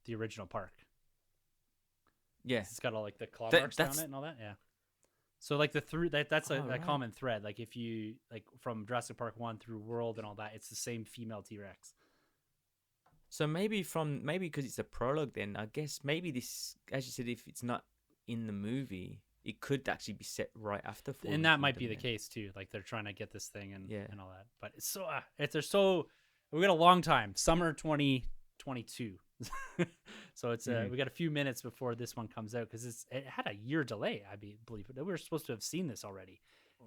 the original park. Yeah, it's got all like the claw marks on it and all that. Yeah. So like that's a common thread. Like if you like from Jurassic Park 1 through World and all that, it's the same female T-Rex. So maybe because it's a prologue, then I guess maybe this, as you said, if it's not in the movie, it could actually be set right after. And that might be the case too. Like they're trying to get this thing and all that. But it's so we got a long time, summer 2022. So it's we got a few minutes before this one comes out, because it had a year delay. I believe we were supposed to have seen this already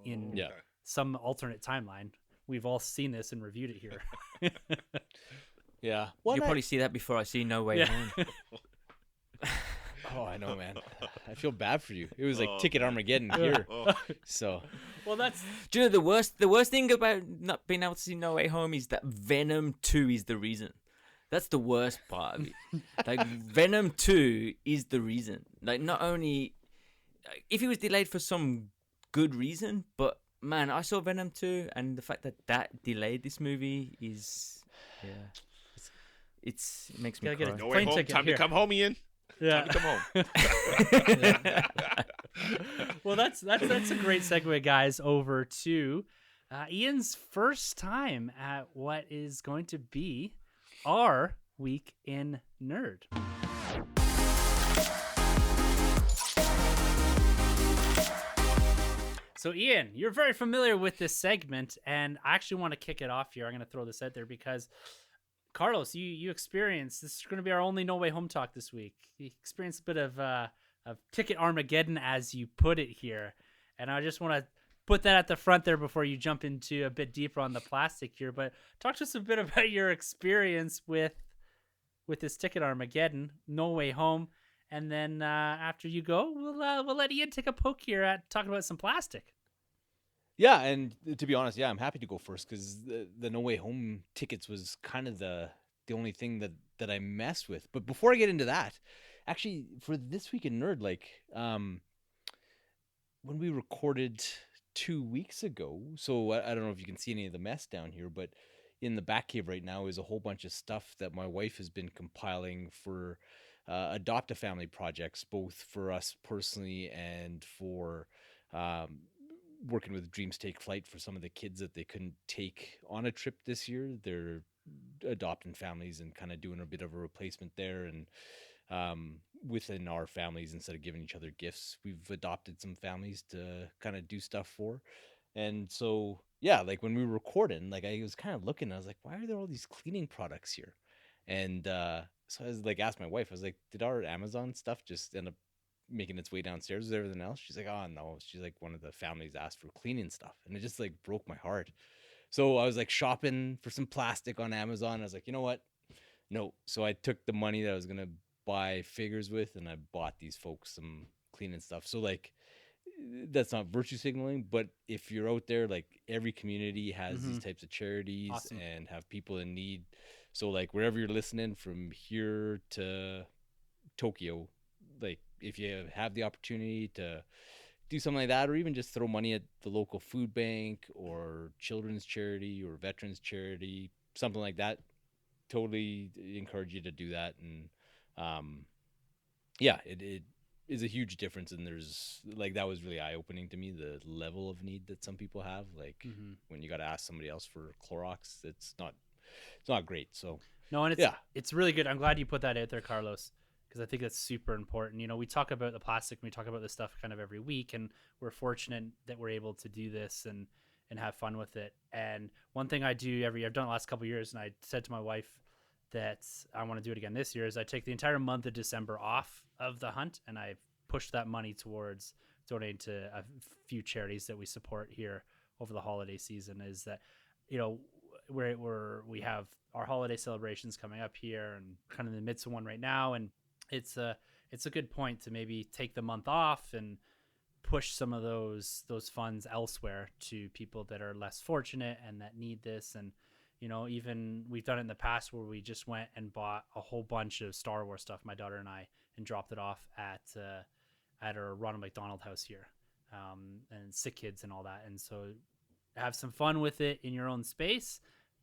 in some alternate timeline. We've all seen this and reviewed it here. Yeah. You'll probably see that before I see No Way Home. Oh, I know, man. I feel bad for you. It was like Ticket Armageddon here. So, well, that's. Do you know the worst thing about not being able to see No Way Home is that Venom 2 is the reason. That's the worst part of it. Like Venom 2 is the reason. Like not only if it was delayed for some good reason, but man, I saw Venom 2, and the fact that delayed this movie is it makes me cry. No Way Home. Time to come home, Ian. Yeah. Time to come home. Well, that's a great segue, guys, over to Ian's first time at what is going to be our week in Nerd. So, Ian, you're very familiar with this segment, and I actually want to kick it off here. I'm going to throw this out there because, Carlos, you experienced, this is going to be our only No Way Home talk this week. You experienced a bit of Ticket Armageddon, as you put it here, and I just want to put that at the front there before you jump into a bit deeper on the plastic here. But talk to us a bit about your experience with this Ticket Armageddon, No Way Home, and then after you go, we'll let Ian take a poke here at talking about some plastic. Yeah, and to be honest, I'm happy to go first, because the No Way Home tickets was kind of the only thing that I messed with. But before I get into that, actually, for this week in Nerd, like when we recorded 2 weeks ago, so I don't know if you can see any of the mess down here, but in the back cave right now is a whole bunch of stuff that my wife has been compiling for adopt-a-family projects, both for us personally and for working with Dreams Take Flight for some of the kids that they couldn't take on a trip this year. They're adopting families and kind of doing a bit of a replacement there. And within our families, instead of giving each other gifts, we've adopted some families to kind of do stuff for. And so, yeah, like when we were recording, like I was kind of looking, I was like, why are there all these cleaning products here? And so I was like, asked my wife, I was like, did our Amazon stuff just end up making its way downstairs with everything else? She's like, oh no. She's like, one of the families asked for cleaning stuff. And it just like broke my heart. So I was like shopping for some plastic on Amazon. I was like, you know what? No. So I took the money that I was gonna buy figures with, and I bought these folks some cleaning stuff. So like, that's not virtue signaling, but if you're out there, like every community has these types of charities Awesome. and have people in need. So like wherever you're listening, from here to Tokyo, like if you have the opportunity to do something like that, or even just throw money at the local food bank or children's charity or veterans charity, something like that, totally encourage you to do that. And yeah, it is a huge difference. And there's like, that was really eye-opening to me, the level of need that some people have. Like when you got to ask somebody else for Clorox, it's not great. So No, and yeah. it's really good. I'm glad you put that out there, Carlos, because I think that's super important. You know, we talk about the plastic, and we talk about this stuff kind of every week, and we're fortunate that we're able to do this and have fun with it. And one thing I do every year, I've done it the last couple of years, and I said to my wife that I want to do it again this year, is I take the entire month of December off of the hunt, and I push that money towards donating to a few charities that we support here over the holiday season. Is that, you know, we have our holiday celebrations coming up here, and kind of in the midst of one right now, and it's a good point to maybe take the month off and push some of those funds elsewhere to people that are less fortunate and that need this. And you know, even we've done it in the past where we just went and bought a whole bunch of Star Wars stuff, my daughter and I, and dropped it off at our Ronald McDonald house here, and sick kids and all that. And so have some fun with it in your own space,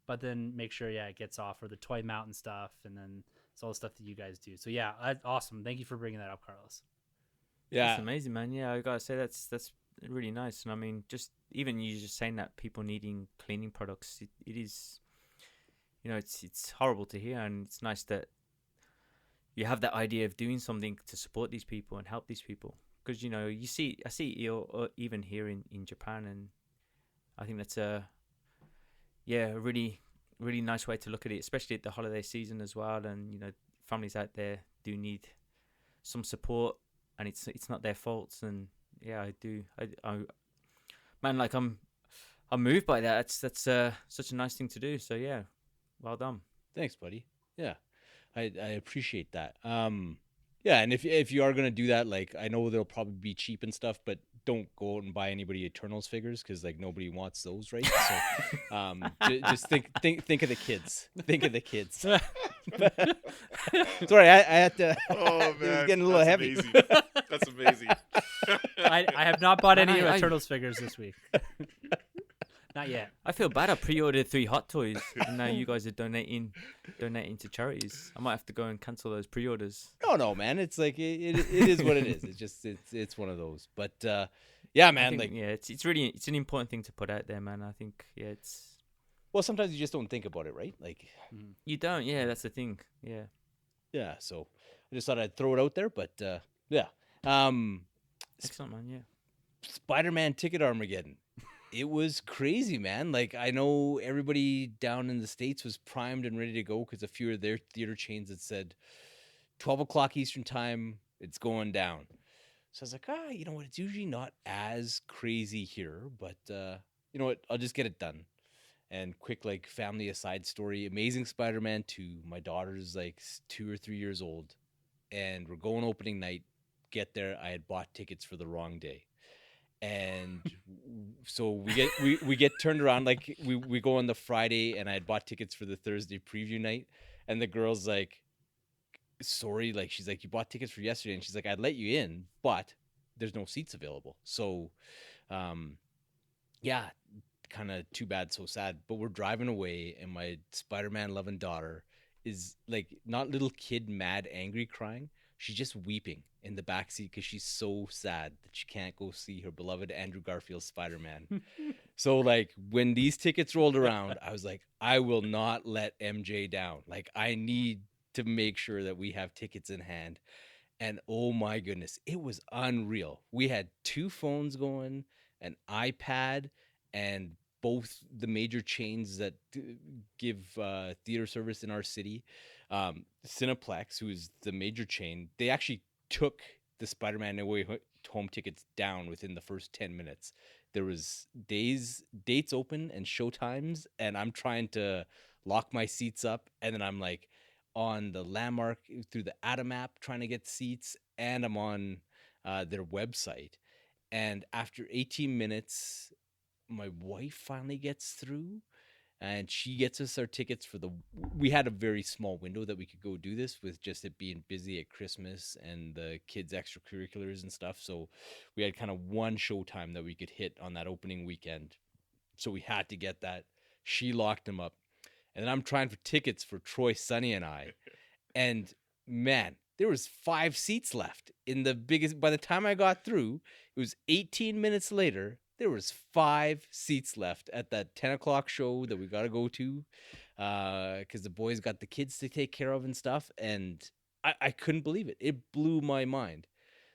but then make sure, it gets off, or the Toy Mountain stuff, and then it's all the stuff that you guys do. So yeah, awesome. Thank you for bringing that up, Carlos. Yeah. That's amazing, man. Yeah, I gotta say that's really nice. And I mean, just even you just saying that people needing cleaning products, it is, you know, it's horrible to hear, and it's nice that you have that idea of doing something to support these people and help these people. Because, you know, I see it even here in Japan, and I think that's a really, really nice way to look at it, especially at the holiday season as well. And, you know, families out there do need some support, and it's not their faults. And yeah, I man, like I'm moved by that. That's such a nice thing to do. So yeah, well done. Thanks, buddy. Yeah, I appreciate that. Yeah, and if you are gonna do that, like I know they'll probably be cheap and stuff, but don't go out and buy anybody Eternals figures, because like nobody wants those, right? So, just think of the kids. Think of the kids. Sorry, I had to. Oh man, it was getting a little that's heavy. Amazing. That's amazing. I have not bought any I- Turtles figures this week. Not yet. I feel bad. I pre-ordered 3 Hot Toys, and now you guys are donating to charities. I might have to go and cancel those pre-orders. No, man. It's like it is what it is. It's just it's one of those. But yeah, I man. think, Like, yeah, it's really an important thing to put out there, man. I think it's well, sometimes you just don't think about it, right? Like, you don't. Yeah, that's the thing. Yeah. yeah. So I just thought I'd throw it out there. But yeah. Excellent, man. Yeah. Spider-Man Ticket Armageddon. It was crazy, man. Like, I know everybody down in the States was primed and ready to go, because a few of their theater chains had said 12 o'clock Eastern time, it's going down. So I was like, you know what? It's usually not as crazy here, but you know what? I'll just get it done. And quick, like, family aside story, Amazing Spider-Man 2, my daughter's like 2 or 3 years old, and we're going opening night. Get there, I had bought tickets for the wrong day. And so we get turned around, like we go on the Friday, and I had bought tickets for the Thursday preview night, and the girl's like, sorry, like she's like, you bought tickets for yesterday, and she's like, I'd let you in, but there's no seats available. So yeah, kind of too bad, so sad. But we're driving away, and my Spider-Man loving daughter is like, not little kid mad angry crying, she's just weeping in the backseat because she's so sad that she can't go see her beloved Andrew Garfield Spider-Man. So like, when these tickets rolled around, I was like, I will not let MJ down. Like, I need to make sure that we have tickets in hand. And oh my goodness, it was unreal. We had 2 phones going, an iPad, and both the major chains that give theater service in our city, Cineplex, who's the major chain, they actually took the Spider-Man No Way Home tickets down within the first 10 minutes. There was dates open and show times, and I'm trying to lock my seats up, and then I'm like on the Landmark through the Atom app trying to get seats, and I'm on their website. And after 18 minutes, my wife finally gets through, and she gets us our tickets for we had a very small window that we could go do this with, just it being busy at Christmas and the kids' extracurriculars and stuff. So we had kind of one showtime that we could hit on that opening weekend. So we had to get that. She locked them up. And then I'm trying for tickets for Troy, Sonny, and I. And man, there was 5 seats left in the biggest. By the time I got through, it was 18 minutes later. There was 5 seats left at that 10 o'clock show that we got to go to, because the boys got the kids to take care of and stuff. And I couldn't believe it. It blew my mind.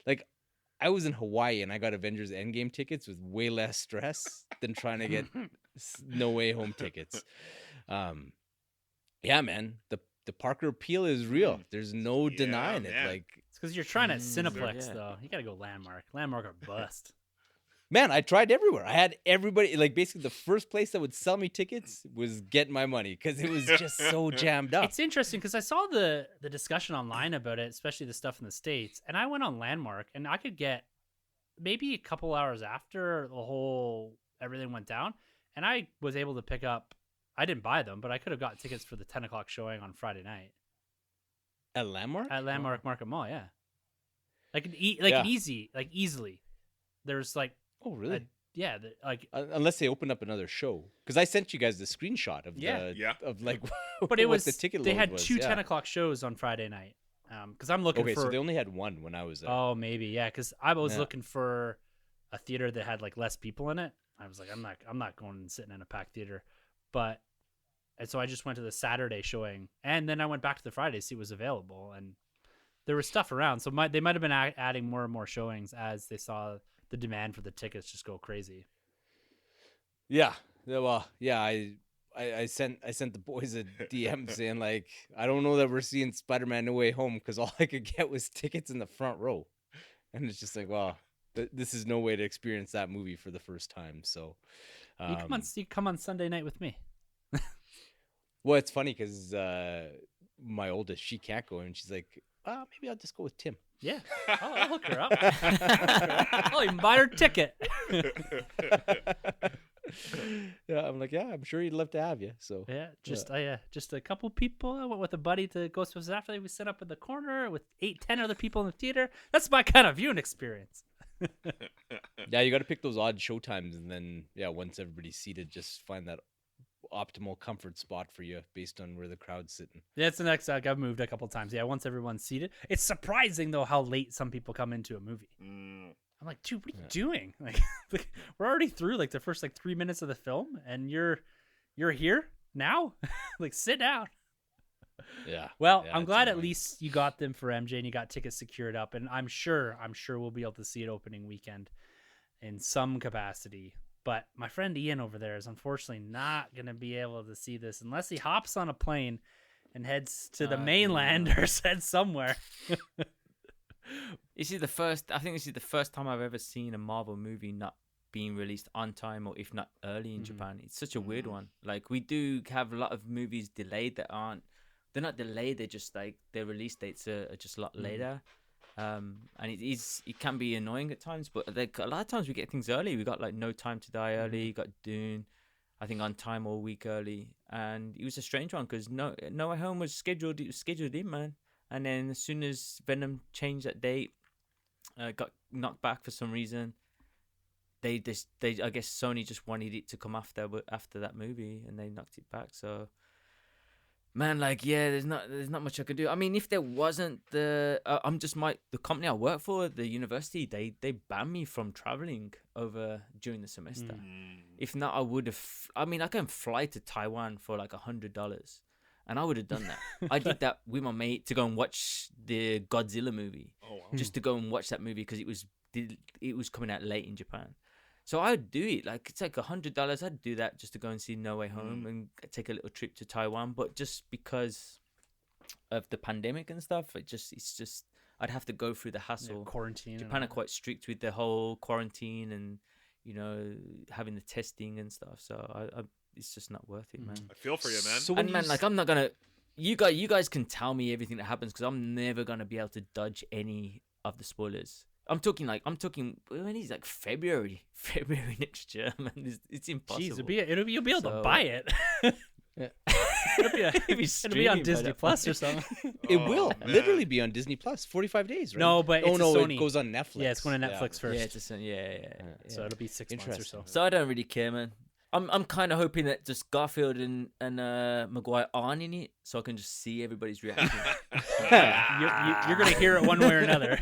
Like, I was in Hawaii and I got Avengers Endgame tickets with way less stress than trying to get No Way Home tickets. Yeah, man, the Parker appeal is real. There's no denying it. Like, it's because you're trying to Cineplex though. You gotta go Landmark. Landmark or bust. Man, I tried everywhere. I had everybody, like, basically the first place that would sell me tickets was Get My Money, because it was just so jammed up. It's interesting because I saw the discussion online about it, especially the stuff in the States, and I went on Landmark, and I could get maybe a couple hours after everything went down, and I was able to pick up. I didn't buy them, but I could have got tickets for the 10 o'clock showing on Friday night. At Landmark? At Landmark Market Mall, yeah. Easily. There's like... Oh, really? Unless they opened up another show, because I sent you guys the screenshot of of like. But it was the ticket. They had was. 2 10 o'clock shows on Friday night. Because I'm looking for. Okay, so they only had one when I was there. Oh, maybe because I was looking for a theater that had like less people in it. I was like, I'm not going and sitting in a packed theater, and so I just went to the Saturday showing, and then I went back to the Friday to see what was available, and there was stuff around. So they might have been adding more and more showings as they saw the demand for the tickets just go crazy. Yeah. Well, yeah, I sent the boys a DM saying, like, I don't know that we're seeing Spider-Man No Way Home, because all I could get was tickets in the front row. And it's just like, well, this is no way to experience that movie for the first time. So you come on Sunday night with me. Well, it's funny because my oldest, she can't go, and she's like, maybe I'll just go with Tim. Yeah, I'll hook her up. I'll even buy her ticket. Yeah, I'm like, I'm sure he'd love to have you. So just a couple people. I went with a buddy to Ghostbusters Afterlife. We set up in the corner with 8-10 other people in the theater. That's my kind of viewing experience. Yeah, you got to pick those odd show times, and then once everybody's seated, just find that optimal comfort spot for you based on where the crowd's sitting. Yeah, it's the next. I've moved a couple times. Yeah, once everyone's seated. It's surprising though how late some people come into a movie. I'm like, dude, what are you doing? Like, we're already through like the first 3 minutes of the film, and you're here now. Like, sit down. Yeah. Well, I'm glad at least you got them for MJ and you got tickets secured up, and I'm sure we'll be able to see it opening weekend in some capacity. But my friend Ian over there is unfortunately not going to be able to see this unless he hops on a plane and heads to the mainland or heads somewhere. I think this is the first time I've ever seen a Marvel movie not being released on time, or if not early in Japan. It's such a weird one. Like, we do have a lot of movies delayed they're not delayed, they're just like their release dates are just a lot later. And it can be annoying at times, but like a lot of times we get things early. We got like No Time to Die early, got Dune, I think on time all week early, and it was a strange one because No Way Home was scheduled in, man. And then as soon as Venom changed that date, got knocked back for some reason. They I guess Sony just wanted it to come after that movie, and they knocked it back. So. Man, like, there's not much I can do. I mean, if there wasn't the company I work for, the university, they banned me from traveling over during the semester. If not, I would have. I mean, I can fly to Taiwan for like $100, and I would have done that. I did that with my mate to go and watch the Godzilla movie, just to go and watch that movie because it was coming out late in Japan. So I'd do it. Like, it's like $100. I'd do that just to go and see No Way Home and take a little trip to Taiwan. But just because of the pandemic and stuff, it's just I'd have to go through the hassle. Quarantine. Japan are quite strict with the whole quarantine and, you know, having the testing and stuff. So I it's just not worth it, man. I feel for you, man. So And man, like, I'm not gonna. You guys can tell me everything that happens because I'm never gonna be able to dodge any of the spoilers. I'm talking when he's like February next year, man. It's impossible. Jeez, you'll be able to buy it. It'll be on Disney Plus or something. It will man. literally be on Disney Plus, 45 days, right? No, but it's a Sony. it goes on Netflix. Yeah, it's going to Netflix first. Yeah, it's a yeah. So it'll be 6 months or so. So I don't really care, man. I'm kind of hoping that just Garfield and Maguire aren't in it, so I can just see everybody's reaction. You're going to hear it one way or another.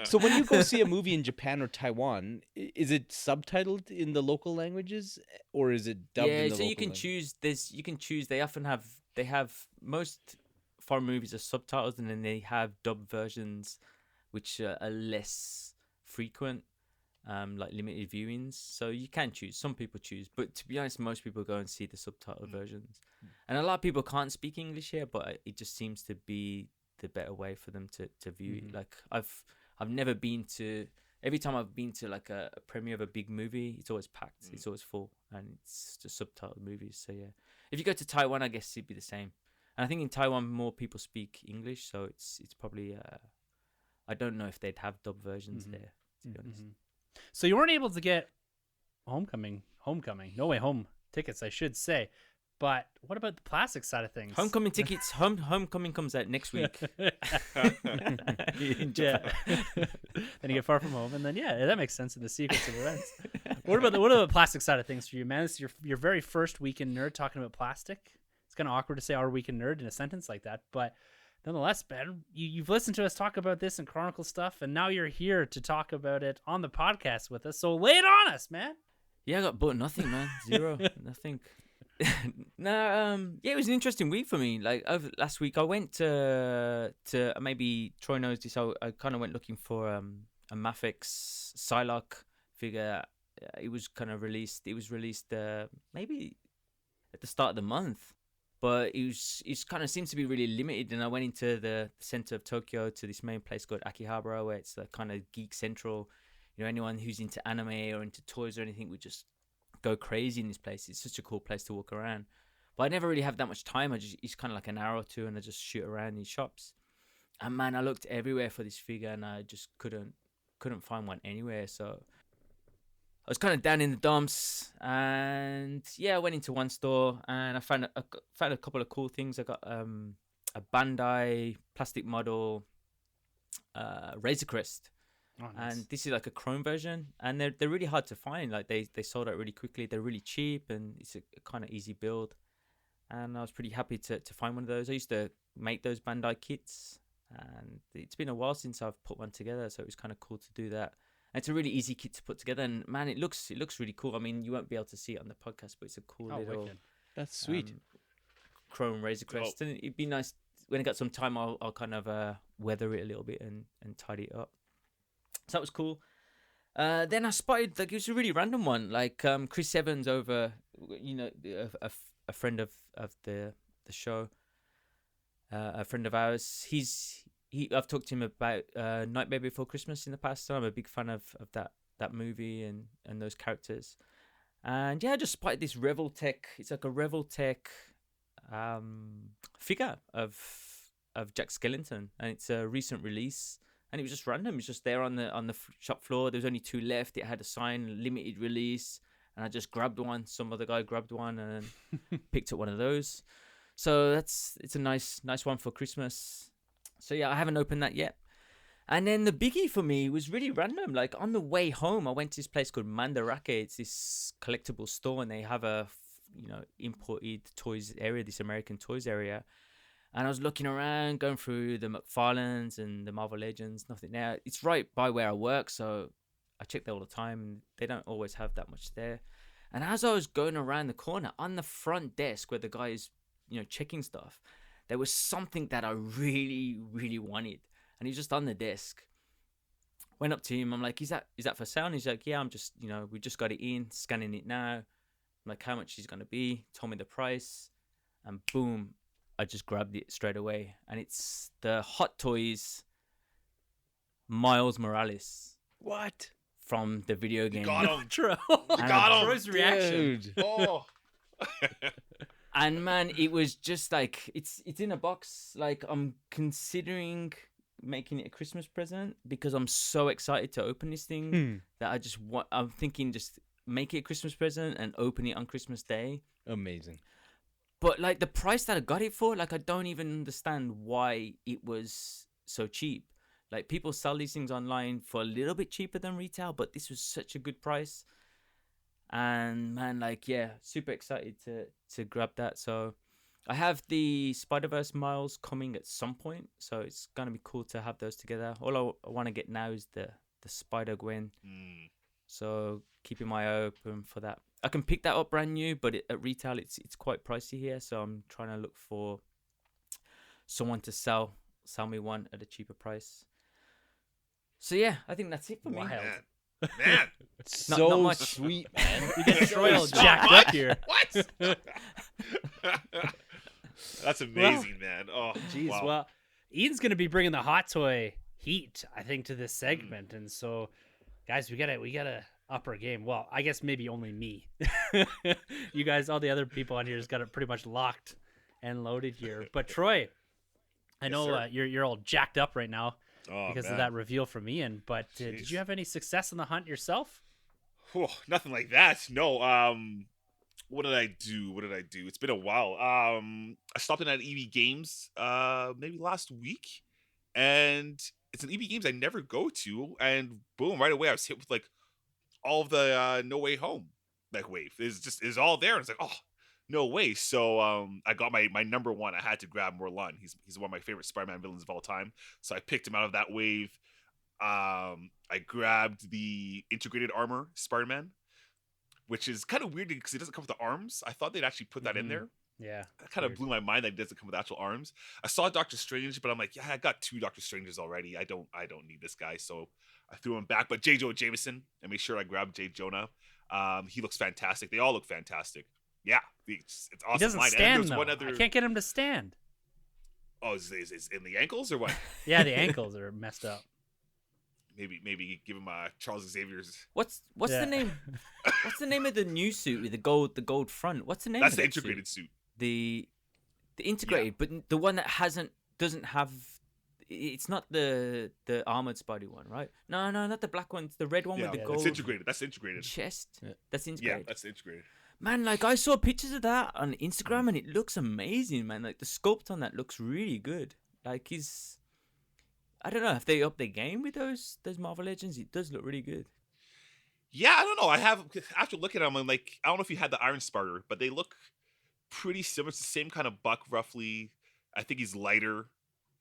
So when you go see a movie in Japan or Taiwan, is it subtitled in the local languages or is it dubbed in the so local you can language? choose. You can choose. They often have. They have most foreign movies are subtitles, and then they have dubbed versions, which are less frequent. Like limited viewings, so you can choose. Some people choose, but to be honest, most people go and see the subtitled versions. And a lot of people can't speak English here, but it just seems to be the better way for them to view it. Like I've never been to. Every time I've been to like a premiere of a big movie, it's always packed. It's always full, and it's just subtitled movies. So yeah, if you go to Taiwan, I guess it'd be the same. And I think in Taiwan more people speak English, so it's probably. I don't know if they'd have dubbed versions there. To be honest. So you weren't able to get Homecoming, No Way Home tickets, I should say. But what about the plastic side of things? Homecoming tickets. Homecoming comes out next week. In Japan. Then you get Far From Home, and then that makes sense in the sequence of events. What about the plastic side of things for you, man? This is your very first Week in Nerd talking about plastic. It's kind of awkward to say our Week in Nerd in a sentence like that, but nonetheless, Ben, you've listened to us talk about this and chronicle stuff, and now you're here to talk about it on the podcast with us. So lay it on us, man. Yeah, I got bought nothing, man. Zero, nothing. It was an interesting week for me. Like over last week, I went to maybe Troy knows this. I kind of went looking for a Mafex Psylocke figure. It was kind of released. It was released maybe at the start of the month. But it kind of seems to be really limited. And I went into the center of Tokyo to this main place called Akihabara, where it's the kind of geek central. You know, anyone who's into anime or into toys or anything would just go crazy in this place. It's such a cool place to walk around. But I never really have that much time. It's kind of like an hour or two, and I just shoot around these shops. And man, I looked everywhere for this figure, and I just couldn't find one anywhere. So I was kind of down in the dumps, and I went into one store and I found a couple of cool things. I got a Bandai plastic model Razor Crest, nice. And this is like a chrome version, and they're really hard to find. Like they sold out really quickly. They're really cheap, and it's a kind of easy build. And I was pretty happy to find one of those. I used to make those Bandai kits, and it's been a while since I've put one together, so it was kind of cool to do that. And it's a really easy kit to put together, and man, it looks really cool. I mean, you won't be able to see it on the podcast, but it's a cool little. Wicked. That's sweet. Chrome Razor Crest, and it'd be nice when I got some time. I'll kind of weather it a little bit and tidy it up. So that was cool. Then I spotted it was a really random one, like Chris Evans over, a friend of the show, a friend of ours. I've talked to him about Nightmare Before Christmas in the past, so I'm a big fan of that movie and those characters. And I just spotted this Revoltech. It's like a Revoltech figure of Jack Skellington, and it's a recent release. And it was just random. It was just there on the shop floor. There was only 2 left. It had a sign, limited release, and I just grabbed one. Some other guy grabbed one and picked up one of those. So it's a nice one for Christmas. So I haven't opened that yet. And then the biggie for me was really random. Like on the way home, I went to this place called Mandarake. It's this collectible store, and they have a imported toys area, this American toys area. And I was looking around, going through the McFarlanes and the Marvel Legends, nothing there. It's right by where I work, so I check there all the time. They don't always have that much there. And as I was going around the corner, on the front desk where the guy is, checking stuff, there was something that I really, really wanted. And he was just on the desk. went up to him. I'm like, is that for sale? And he's like, yeah, I'm just, we just got it in, scanning it now. I'm like, how much is it going to be? Told me the price. And boom, I just grabbed it straight away. And it's the Hot Toys Miles Morales. What? From the video game. Got him. Troy. got him. Troy's reaction. Dude. Oh. And man, it was just like it's in a box. Like I'm considering making it a Christmas present because I'm so excited to open this thing that I'm thinking just make it a Christmas present and open it on Christmas Day. Amazing. But like the price that I got it for, like I don't even understand why it was so cheap. Like people sell these things online for a little bit cheaper than retail, but this was such a good price. And man, like, yeah, super excited to grab that. So I have the Spider-Verse Miles coming at some point, so it's gonna be cool to have those together. All I want to get now is the Spider-Gwen. So keeping my eye open for that. I can pick that up brand new, but at retail it's quite pricey here, so I'm trying to look for someone to sell me one at a cheaper price. So yeah, I think that's it for me. Wild. Man. So not much. sweet, man. You get Troy all jacked up here. What? That's amazing, man. Oh, Jeez, wow. well, Ian's going to be bringing the hot toy heat, I think, to this segment. And so, guys, we gotta up our game. Well, I guess maybe only me. You guys, all the other people on here has got it pretty much locked and loaded here. But Troy, I Yes, know sir. You're all jacked up right now because man. of that reveal from Ian. But did Jeez. you have any success in the hunt yourself? Oh, nothing like that. No. What did I do? It's been a while. I stopped in at EB Games maybe last week, and it's an EB Games I never go to, and boom, right away I was hit with like all of the No Way Home like wave. It's all there, and it's like, oh, no way. So I got my number one. I had to grab Morlun. He's one of my favorite Spider-Man villains of all time. So I picked him out of that wave. I grabbed the integrated armor Spider-Man, which is kind of weird because it doesn't come with the arms. I thought they'd actually put that in there. Yeah. That kind of blew my mind that it doesn't come with actual arms. I saw Doctor Strange, but I'm like, yeah, I got 2 Doctor Stranges already. I don't need this guy, so I threw him back. But J. Jonah Jameson, I made sure I grabbed J. Jonah. He looks fantastic. They all look fantastic. Yeah, it's awesome. He doesn't line. stand, And though. one other... I can't get him to stand. Oh, is in the ankles or what? Yeah, the ankles are messed up. Maybe give him Charles Xavier's. What's Yeah. the name? What's the name of the new suit with the gold front? What's the name? That's of the that integrated suit. The integrated, but the one that doesn't have. It's not the armored Spidey one, right? No, not the black one. It's the red one Yeah, with the it's gold integrated. That's integrated. chest. Yeah. That's Yeah, integrated. that's integrated. Man, like I saw pictures of that on Instagram and it looks amazing, man. Like the sculpt on that looks really good. Like I don't know if they up their game with those Marvel Legends. It does look really good. Yeah, I don't know. I have after looking at them, I'm like, I don't know if you had the Iron Spider, but they look pretty similar. It's the same kind of buck, roughly. I think he's lighter.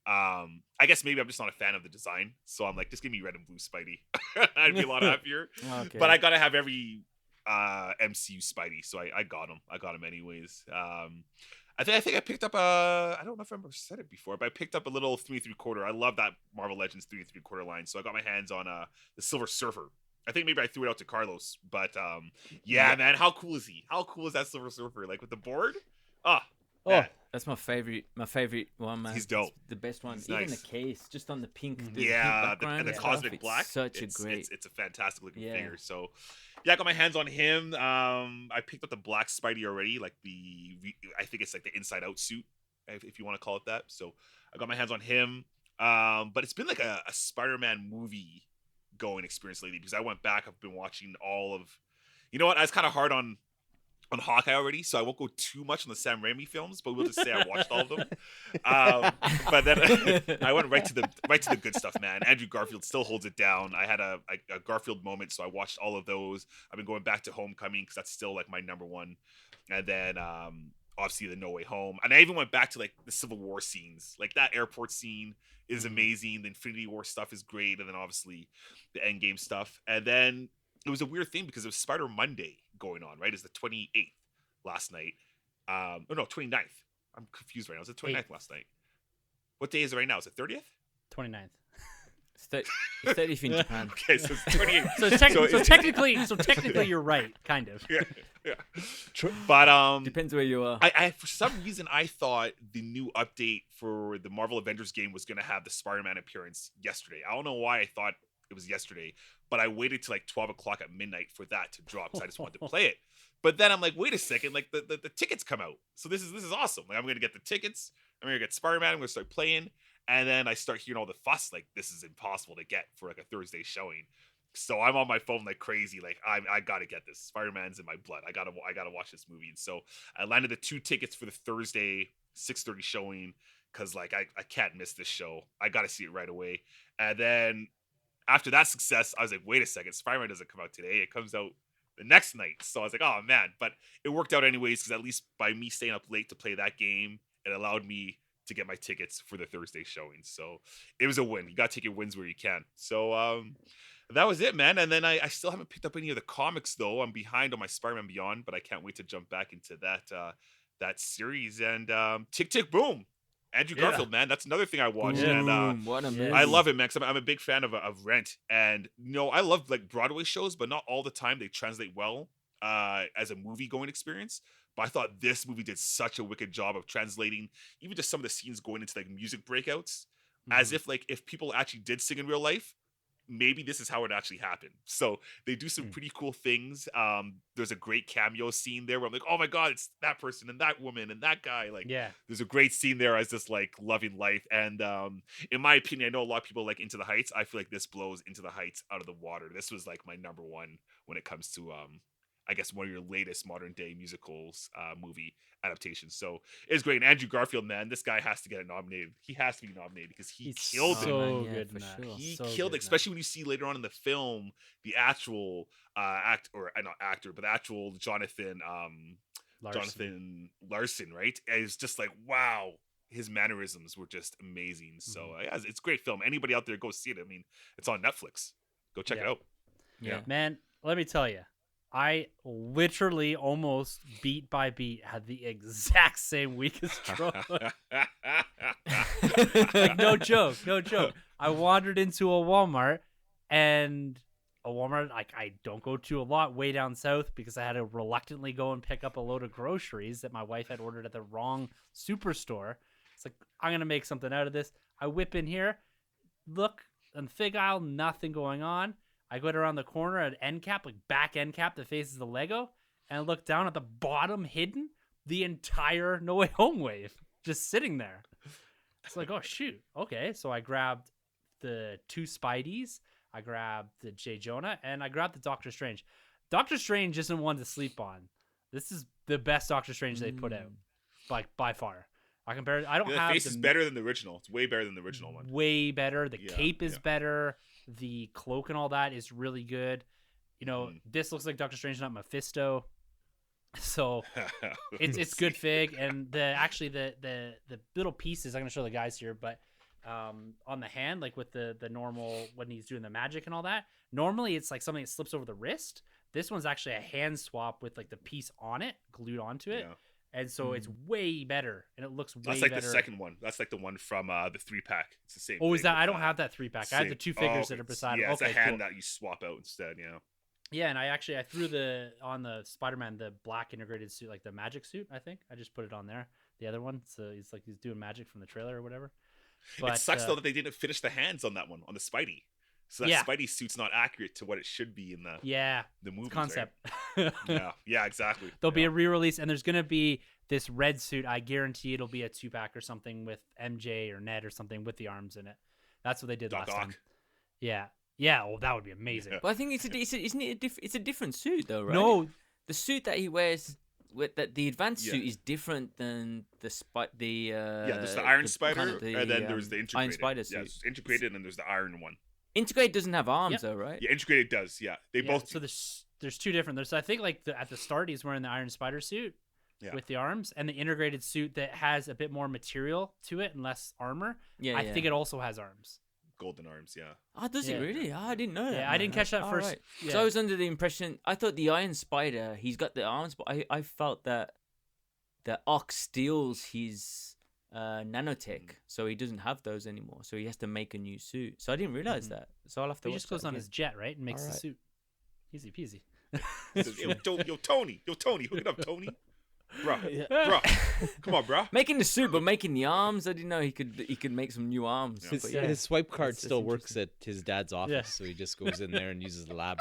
I guess maybe I'm just not a fan of the design, so I'm like, just give me red and blue Spidey. I'd be a lot happier. Okay. But I gotta have every MCU Spidey, so I got him. I got him anyways. I think I picked up I don't know if I've ever said it before, but I picked up a little 3 3/4. I love that Marvel Legends 3 3/4 line, so I got my hands on the Silver Surfer. I think maybe I threw it out to Carlos, but yeah, man, how cool is he? How cool is that Silver Surfer? Like with the board? Man. That's my favorite one, man. He's dope. It's the best one. He's Even nice. the case, just on the pink. The Yeah, pink background and the stuff, cosmic it's black. Such it's, a great. It's a fantastic looking Yeah. figure. So, yeah, I got my hands on him. I picked up the black Spidey already, like I think it's like the Inside Out suit, if you want to call it that. So, I got my hands on him. But it's been like a Spider-Man movie going experience lately because I went back. I've been watching all of. You know what? I was kind of hard on Hawkeye already, so I won't go too much on the Sam Raimi films, but we'll just say I watched all of them. But then I went right to the good stuff, man. Andrew Garfield still holds it down. I had a Garfield moment, so I watched all of those. I've been going back to Homecoming because that's still like my number one, and then obviously the No Way Home, and I even went back to like the Civil War scenes, like that airport scene is amazing. The Infinity War stuff is great, and then obviously the Endgame stuff, and then it was a weird thing because it was Spider Monday going on, right? It's the 28th last night. Oh no, 29th. I'm confused right now. It's the 29th last night. What day is it right now? Is it 30th? 29th. It's 30th in Japan. Okay, so it's 28. So technically, you're right, kind of. Yeah. But Depends where you are. I for some reason I thought the new update for the Marvel Avengers game was gonna have the Spider-Man appearance yesterday. I don't know why I thought it was yesterday, but I waited till like 12 o'clock at midnight for that to drop because I just wanted to play it. But then I'm like, wait a second, like the tickets come out, so this is awesome. Like I'm gonna get the tickets, I'm gonna get Spider-Man, I'm gonna start playing, and then I start hearing all the fuss, like this is impossible to get for like a Thursday showing. So I'm on my phone like crazy, like I gotta get this. Spider-Man's in my blood. I gotta watch this movie. And so I landed the 2 tickets for the Thursday 6:30 showing because like I can't miss this show. I gotta see it right away. And then after that success, I was like, wait a second, Spider-Man doesn't come out today. It comes out the next night. So I was like, oh man, but it worked out anyways because at least by me staying up late to play that game, it allowed me to get my tickets for the Thursday showing. So it was a win. You gotta take your wins where you can. So that was it, man. And then I still haven't picked up any of the comics though. I'm behind on my Spider-Man Beyond, but I can't wait to jump back into that series. And Tick Tick Boom, Andrew Garfield, man. That's another thing I watched. And What a movie. I love it, man. Because I'm a big fan of Rent, and I love like Broadway shows, but not all the time they translate well as a movie going experience. But I thought this movie did such a wicked job of translating even just some of the scenes going into like music breakouts, as if people actually did sing in real life. Maybe this is how it actually happened. So they do some pretty cool things. There's a great cameo scene there where I'm like, oh my God, it's that person and that woman and that guy. Like, there's a great scene there as just like loving life. And in my opinion, I know a lot of people like Into the Heights. I feel like this blows Into the Heights out of the water. This was like my number one when it comes to, I guess, one of your latest modern day musicals movie adaptations. So it's great. And Andrew Garfield, man, this guy has to get nominated. He has to be nominated because he killed it. So Yeah, good, for man. sure. He So killed good, it, especially when you see later on in the film the actual not actor, but the actual Jonathan Larson, right? And it's just like, wow, his mannerisms were just amazing. So yeah, it's a great film. Anybody out there, go see it. I mean, it's on Netflix. Go check it out. Yeah. Man, let me tell you, I literally almost beat by beat had the exact same week as Troy. Like, no joke. I wandered into a Walmart, and a Walmart like I don't go to a lot way down south because I had to reluctantly go and pick up a load of groceries that my wife had ordered at the wrong superstore. It's like, I'm gonna make something out of this. I whip in here, look on the fig aisle, nothing going on. I go around the corner at end cap, like back end cap that faces the Lego, and I look down at the bottom hidden, the entire No Way Home wave just sitting there. It's like, oh shoot, okay. So I grabbed the 2 Spideys, I grabbed the J. Jonah, and I grabbed the Doctor Strange. Doctor Strange isn't one to sleep on. This is the best Doctor Strange they put out, by far. I compare. I don't have the face is better than the original. It's way better than the original one. Way better. The cape is better. The cloak and all that is really good. This looks like Doctor Strange, not Mephisto. So it's good fig. And the little pieces, I'm gonna show the guys here, but on the hand, like with the normal when he's doing the magic and all that, normally it's like something that slips over the wrist. This one's actually a hand swap with like the piece on it glued onto it. And so it's way better, and it looks way better. That's like the second one. That's like the one from the 3-pack. It's the same. Oh, is thing that? I don't have that 3-pack. I have the 2 figures that are beside it. Yeah, it's okay, a hand cool. that you swap out instead. Yeah. Yeah, and I threw on the Spider-Man the black integrated suit, like the magic suit. I think I just put it on there. The other one, so he's doing magic from the trailer or whatever. But, it sucks though that they didn't finish the hands on that one, on the Spidey. So that Spidey suit's not accurate to what it should be in the movie concept. Right? yeah, exactly. There'll be a re-release, and there's gonna be this red suit. I guarantee it'll be a 2-pack or something with MJ or Ned or something with the arms in it. That's what they did last time. Yeah. Oh, that would be amazing. But I think it's a different suit though, right? No, the suit that he wears. That the advanced suit is different than there's the Iron Spider, and then there's the integrated Iron Spider suit. Yeah, it's integrated, and then there's the Iron one. Integrated doesn't have arms though, right? Yeah, integrated does. Yeah, they both. So there's 2 different. I think like at the start he's wearing the Iron Spider suit with the arms, and the integrated suit that has a bit more material to it and less armor. I think it also has arms. Golden arms, yeah. Oh, does it really? Oh, I didn't know that. Yeah, I didn't catch that first. Right. Yeah. So I was under the impression, I thought the Iron Spider, he's got the arms, but I felt that the Ox steals his nanotech, so he doesn't have those anymore. So he has to make a new suit. So I didn't realize that. So I'll have to. He watch just goes that on again. his jet, right, and makes the Alright. suit. Easy peasy. He says, yo, Tony, hook it up, Tony. Bruh, Yeah. bruh. Come on, bruh. Making the suit, but making the arms. I didn't know he could make some new arms. Yeah. But His, yeah. his swipe card That's still works at his dad's office, Yeah. so he just goes in there and uses the lab.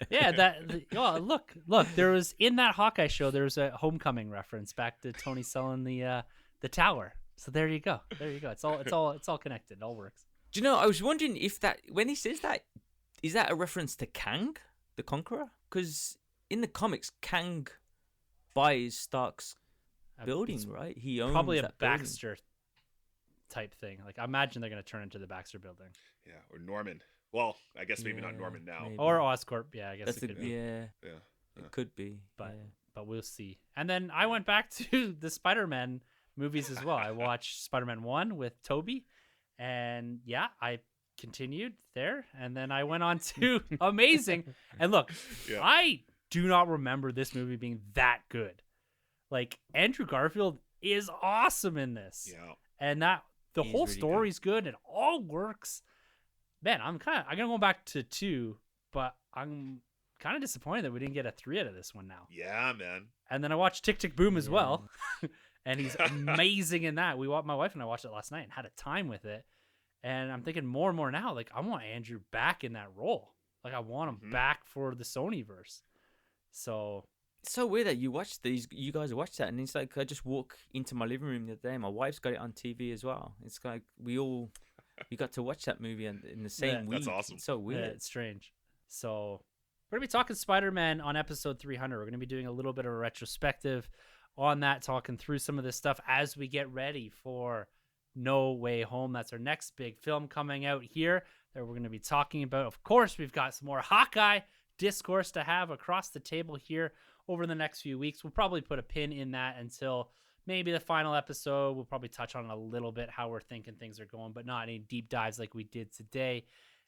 Yeah, oh, look. There was in that Hawkeye show. There was a Homecoming reference back to Tony selling the tower. So there you go. It's all connected. It all works. Do you know? I was wondering if that when he says that, is that a reference to Kang, the Conqueror? Because in the comics, Kang buys Stark's building, It's right? He owns probably a that building. Baxter type thing. Like I imagine they're gonna turn into the Baxter building Yeah, or Norman. Well, I guess maybe not Yeah, Norman now. maybe. or Oscorp. Yeah, I guess That's it could be. yeah, Yeah. it could be. But yeah. but we'll see. And then I went back to the Spider-Man movies as well. I watched Spider-Man 1 with Toby, and yeah, I continued there, and then I went on to Amazing. And look, Yeah. I do not remember this movie being that good. Like Andrew Garfield is awesome in this, Yeah. and that the He's whole really good. story's good. It all works. Man, I'm gonna go back to 2, but I'm kind of disappointed that we didn't get a 3 out of this one now. Yeah, man. And then I watched Tick Tick Boom as Yeah. well, and he's amazing in that. My wife and I watched it last night and had a time with it. And I'm thinking more and more now, like I want Andrew back in that role. Like I want him Mhm. back for the Sonyverse. So It's so weird that you guys watch that, and it's like I just walk into my living room the other day. My wife's got it on TV as well. It's like we got to watch that movie in the same Yeah. week. That's awesome. It's so yeah, weird. it's strange. So we're gonna be talking Spider-Man on episode 300. We're gonna be doing a little bit of a retrospective on that, talking through some of this stuff as we get ready for No Way Home. That's our next big film coming out here that we're going to be talking about. Of course, we've got some more Hawkeye discourse to have across the table here over the next few weeks. We'll probably put a pin in that until maybe the final episode. We'll probably touch on a little bit how we're thinking things are going, but not any deep dives like we did today.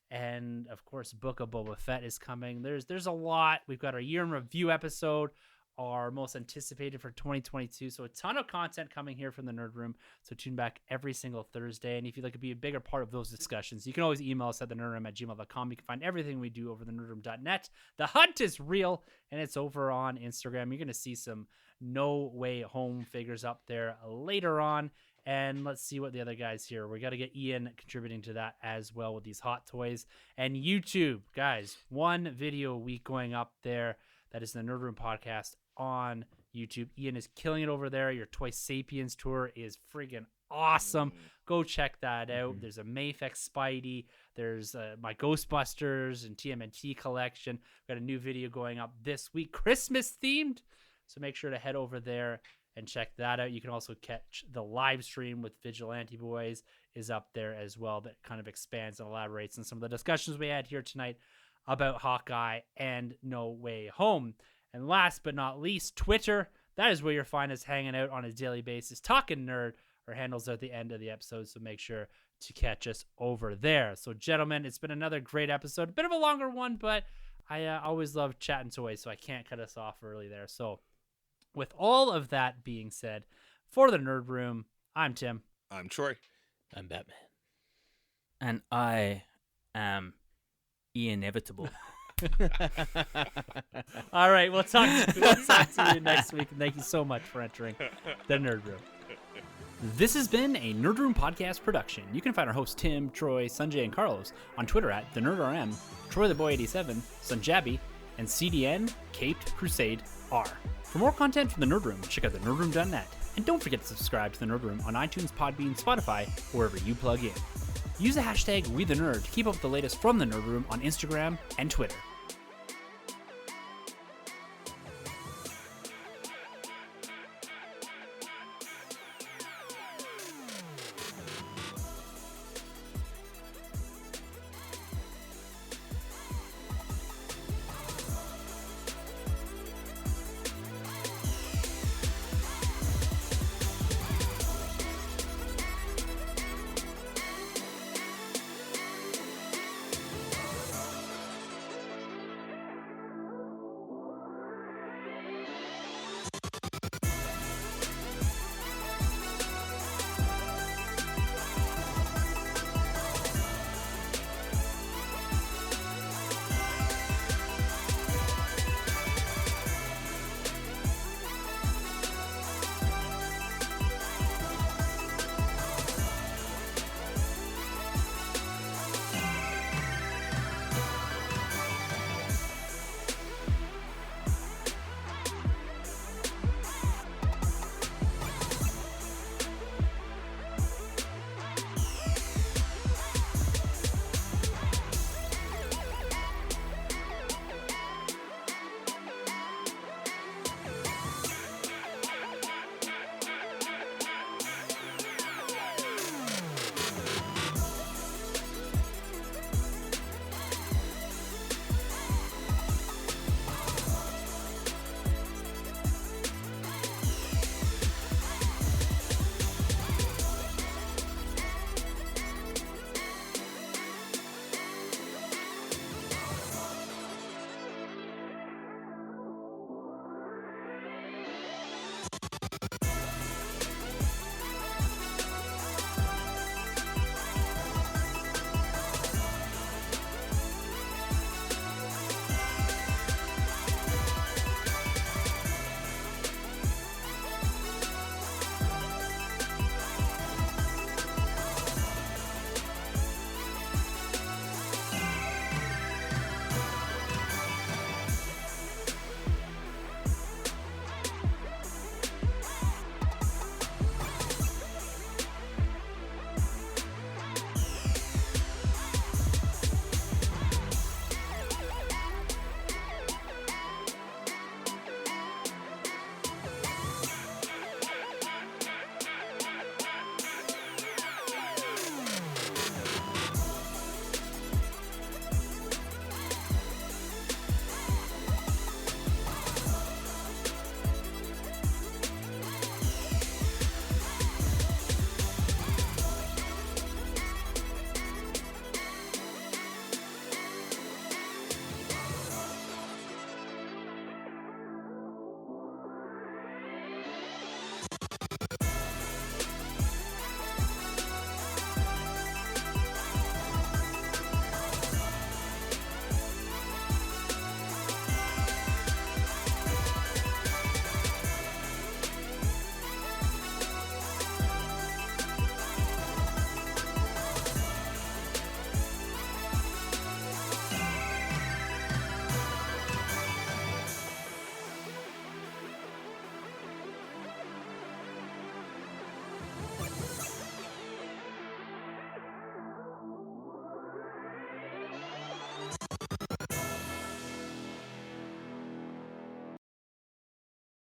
And of course, Book of Boba Fett is coming. There's a lot. We've got our year in review episode, our most anticipated for 2022. So a ton of content coming here from the Nerd Room. So tune back every single Thursday. And if you'd like to be a bigger part of those discussions, you can always email us at thenerdroom@gmail.com. You can find everything we do over thenerdroom.net. The hunt is real, and it's over on Instagram. You're going to see some No Way Home figures up there later on. And let's see what the other guys here. We got to get Ian contributing to that as well with these hot toys. And YouTube, guys, one video a week going up there. That is the Nerd Room podcast on YouTube. Ian is killing it over there. Your Toy Sapiens tour is friggin' awesome. Go check that out. There's a Mayfex Spidey. There's my Ghostbusters and TMNT collection. Got a new video going up this week, Christmas themed. So make sure to head over there and check that out. You can also catch the live stream with Vigilante Boys is up there as well. That kind of expands and elaborates on some of the discussions we had here tonight about Hawkeye and No Way Home. And last but not least, Twitter. That is where you'll find us hanging out on a daily basis, talking nerd. Our handles are at the end of the episode, so make sure to catch us over there. So, gentlemen, it's been another great episode. A bit of a longer one, but I always love chatting toys, so I can't cut us off early there. So, with all of that being said, for the Nerd Room, I'm Tim. I'm Troy. I'm Batman. And I am inevitable. All right, we'll talk to you next week. And thank you so much for entering the Nerd Room. This has been a Nerd Room podcast production. You can find our hosts Tim, Troy, Sanjay, and Carlos on Twitter at TheNerdRM, TroyTheBoy87, Sanjabi, and CDN Caped Crusade R. For more content from the Nerd Room, check out thenerdroom.net. And don't forget to subscribe to the Nerd Room on iTunes, Podbean, Spotify, or wherever you plug in. Use the hashtag WeTheNerd to keep up with the latest from the Nerd Room on Instagram and Twitter.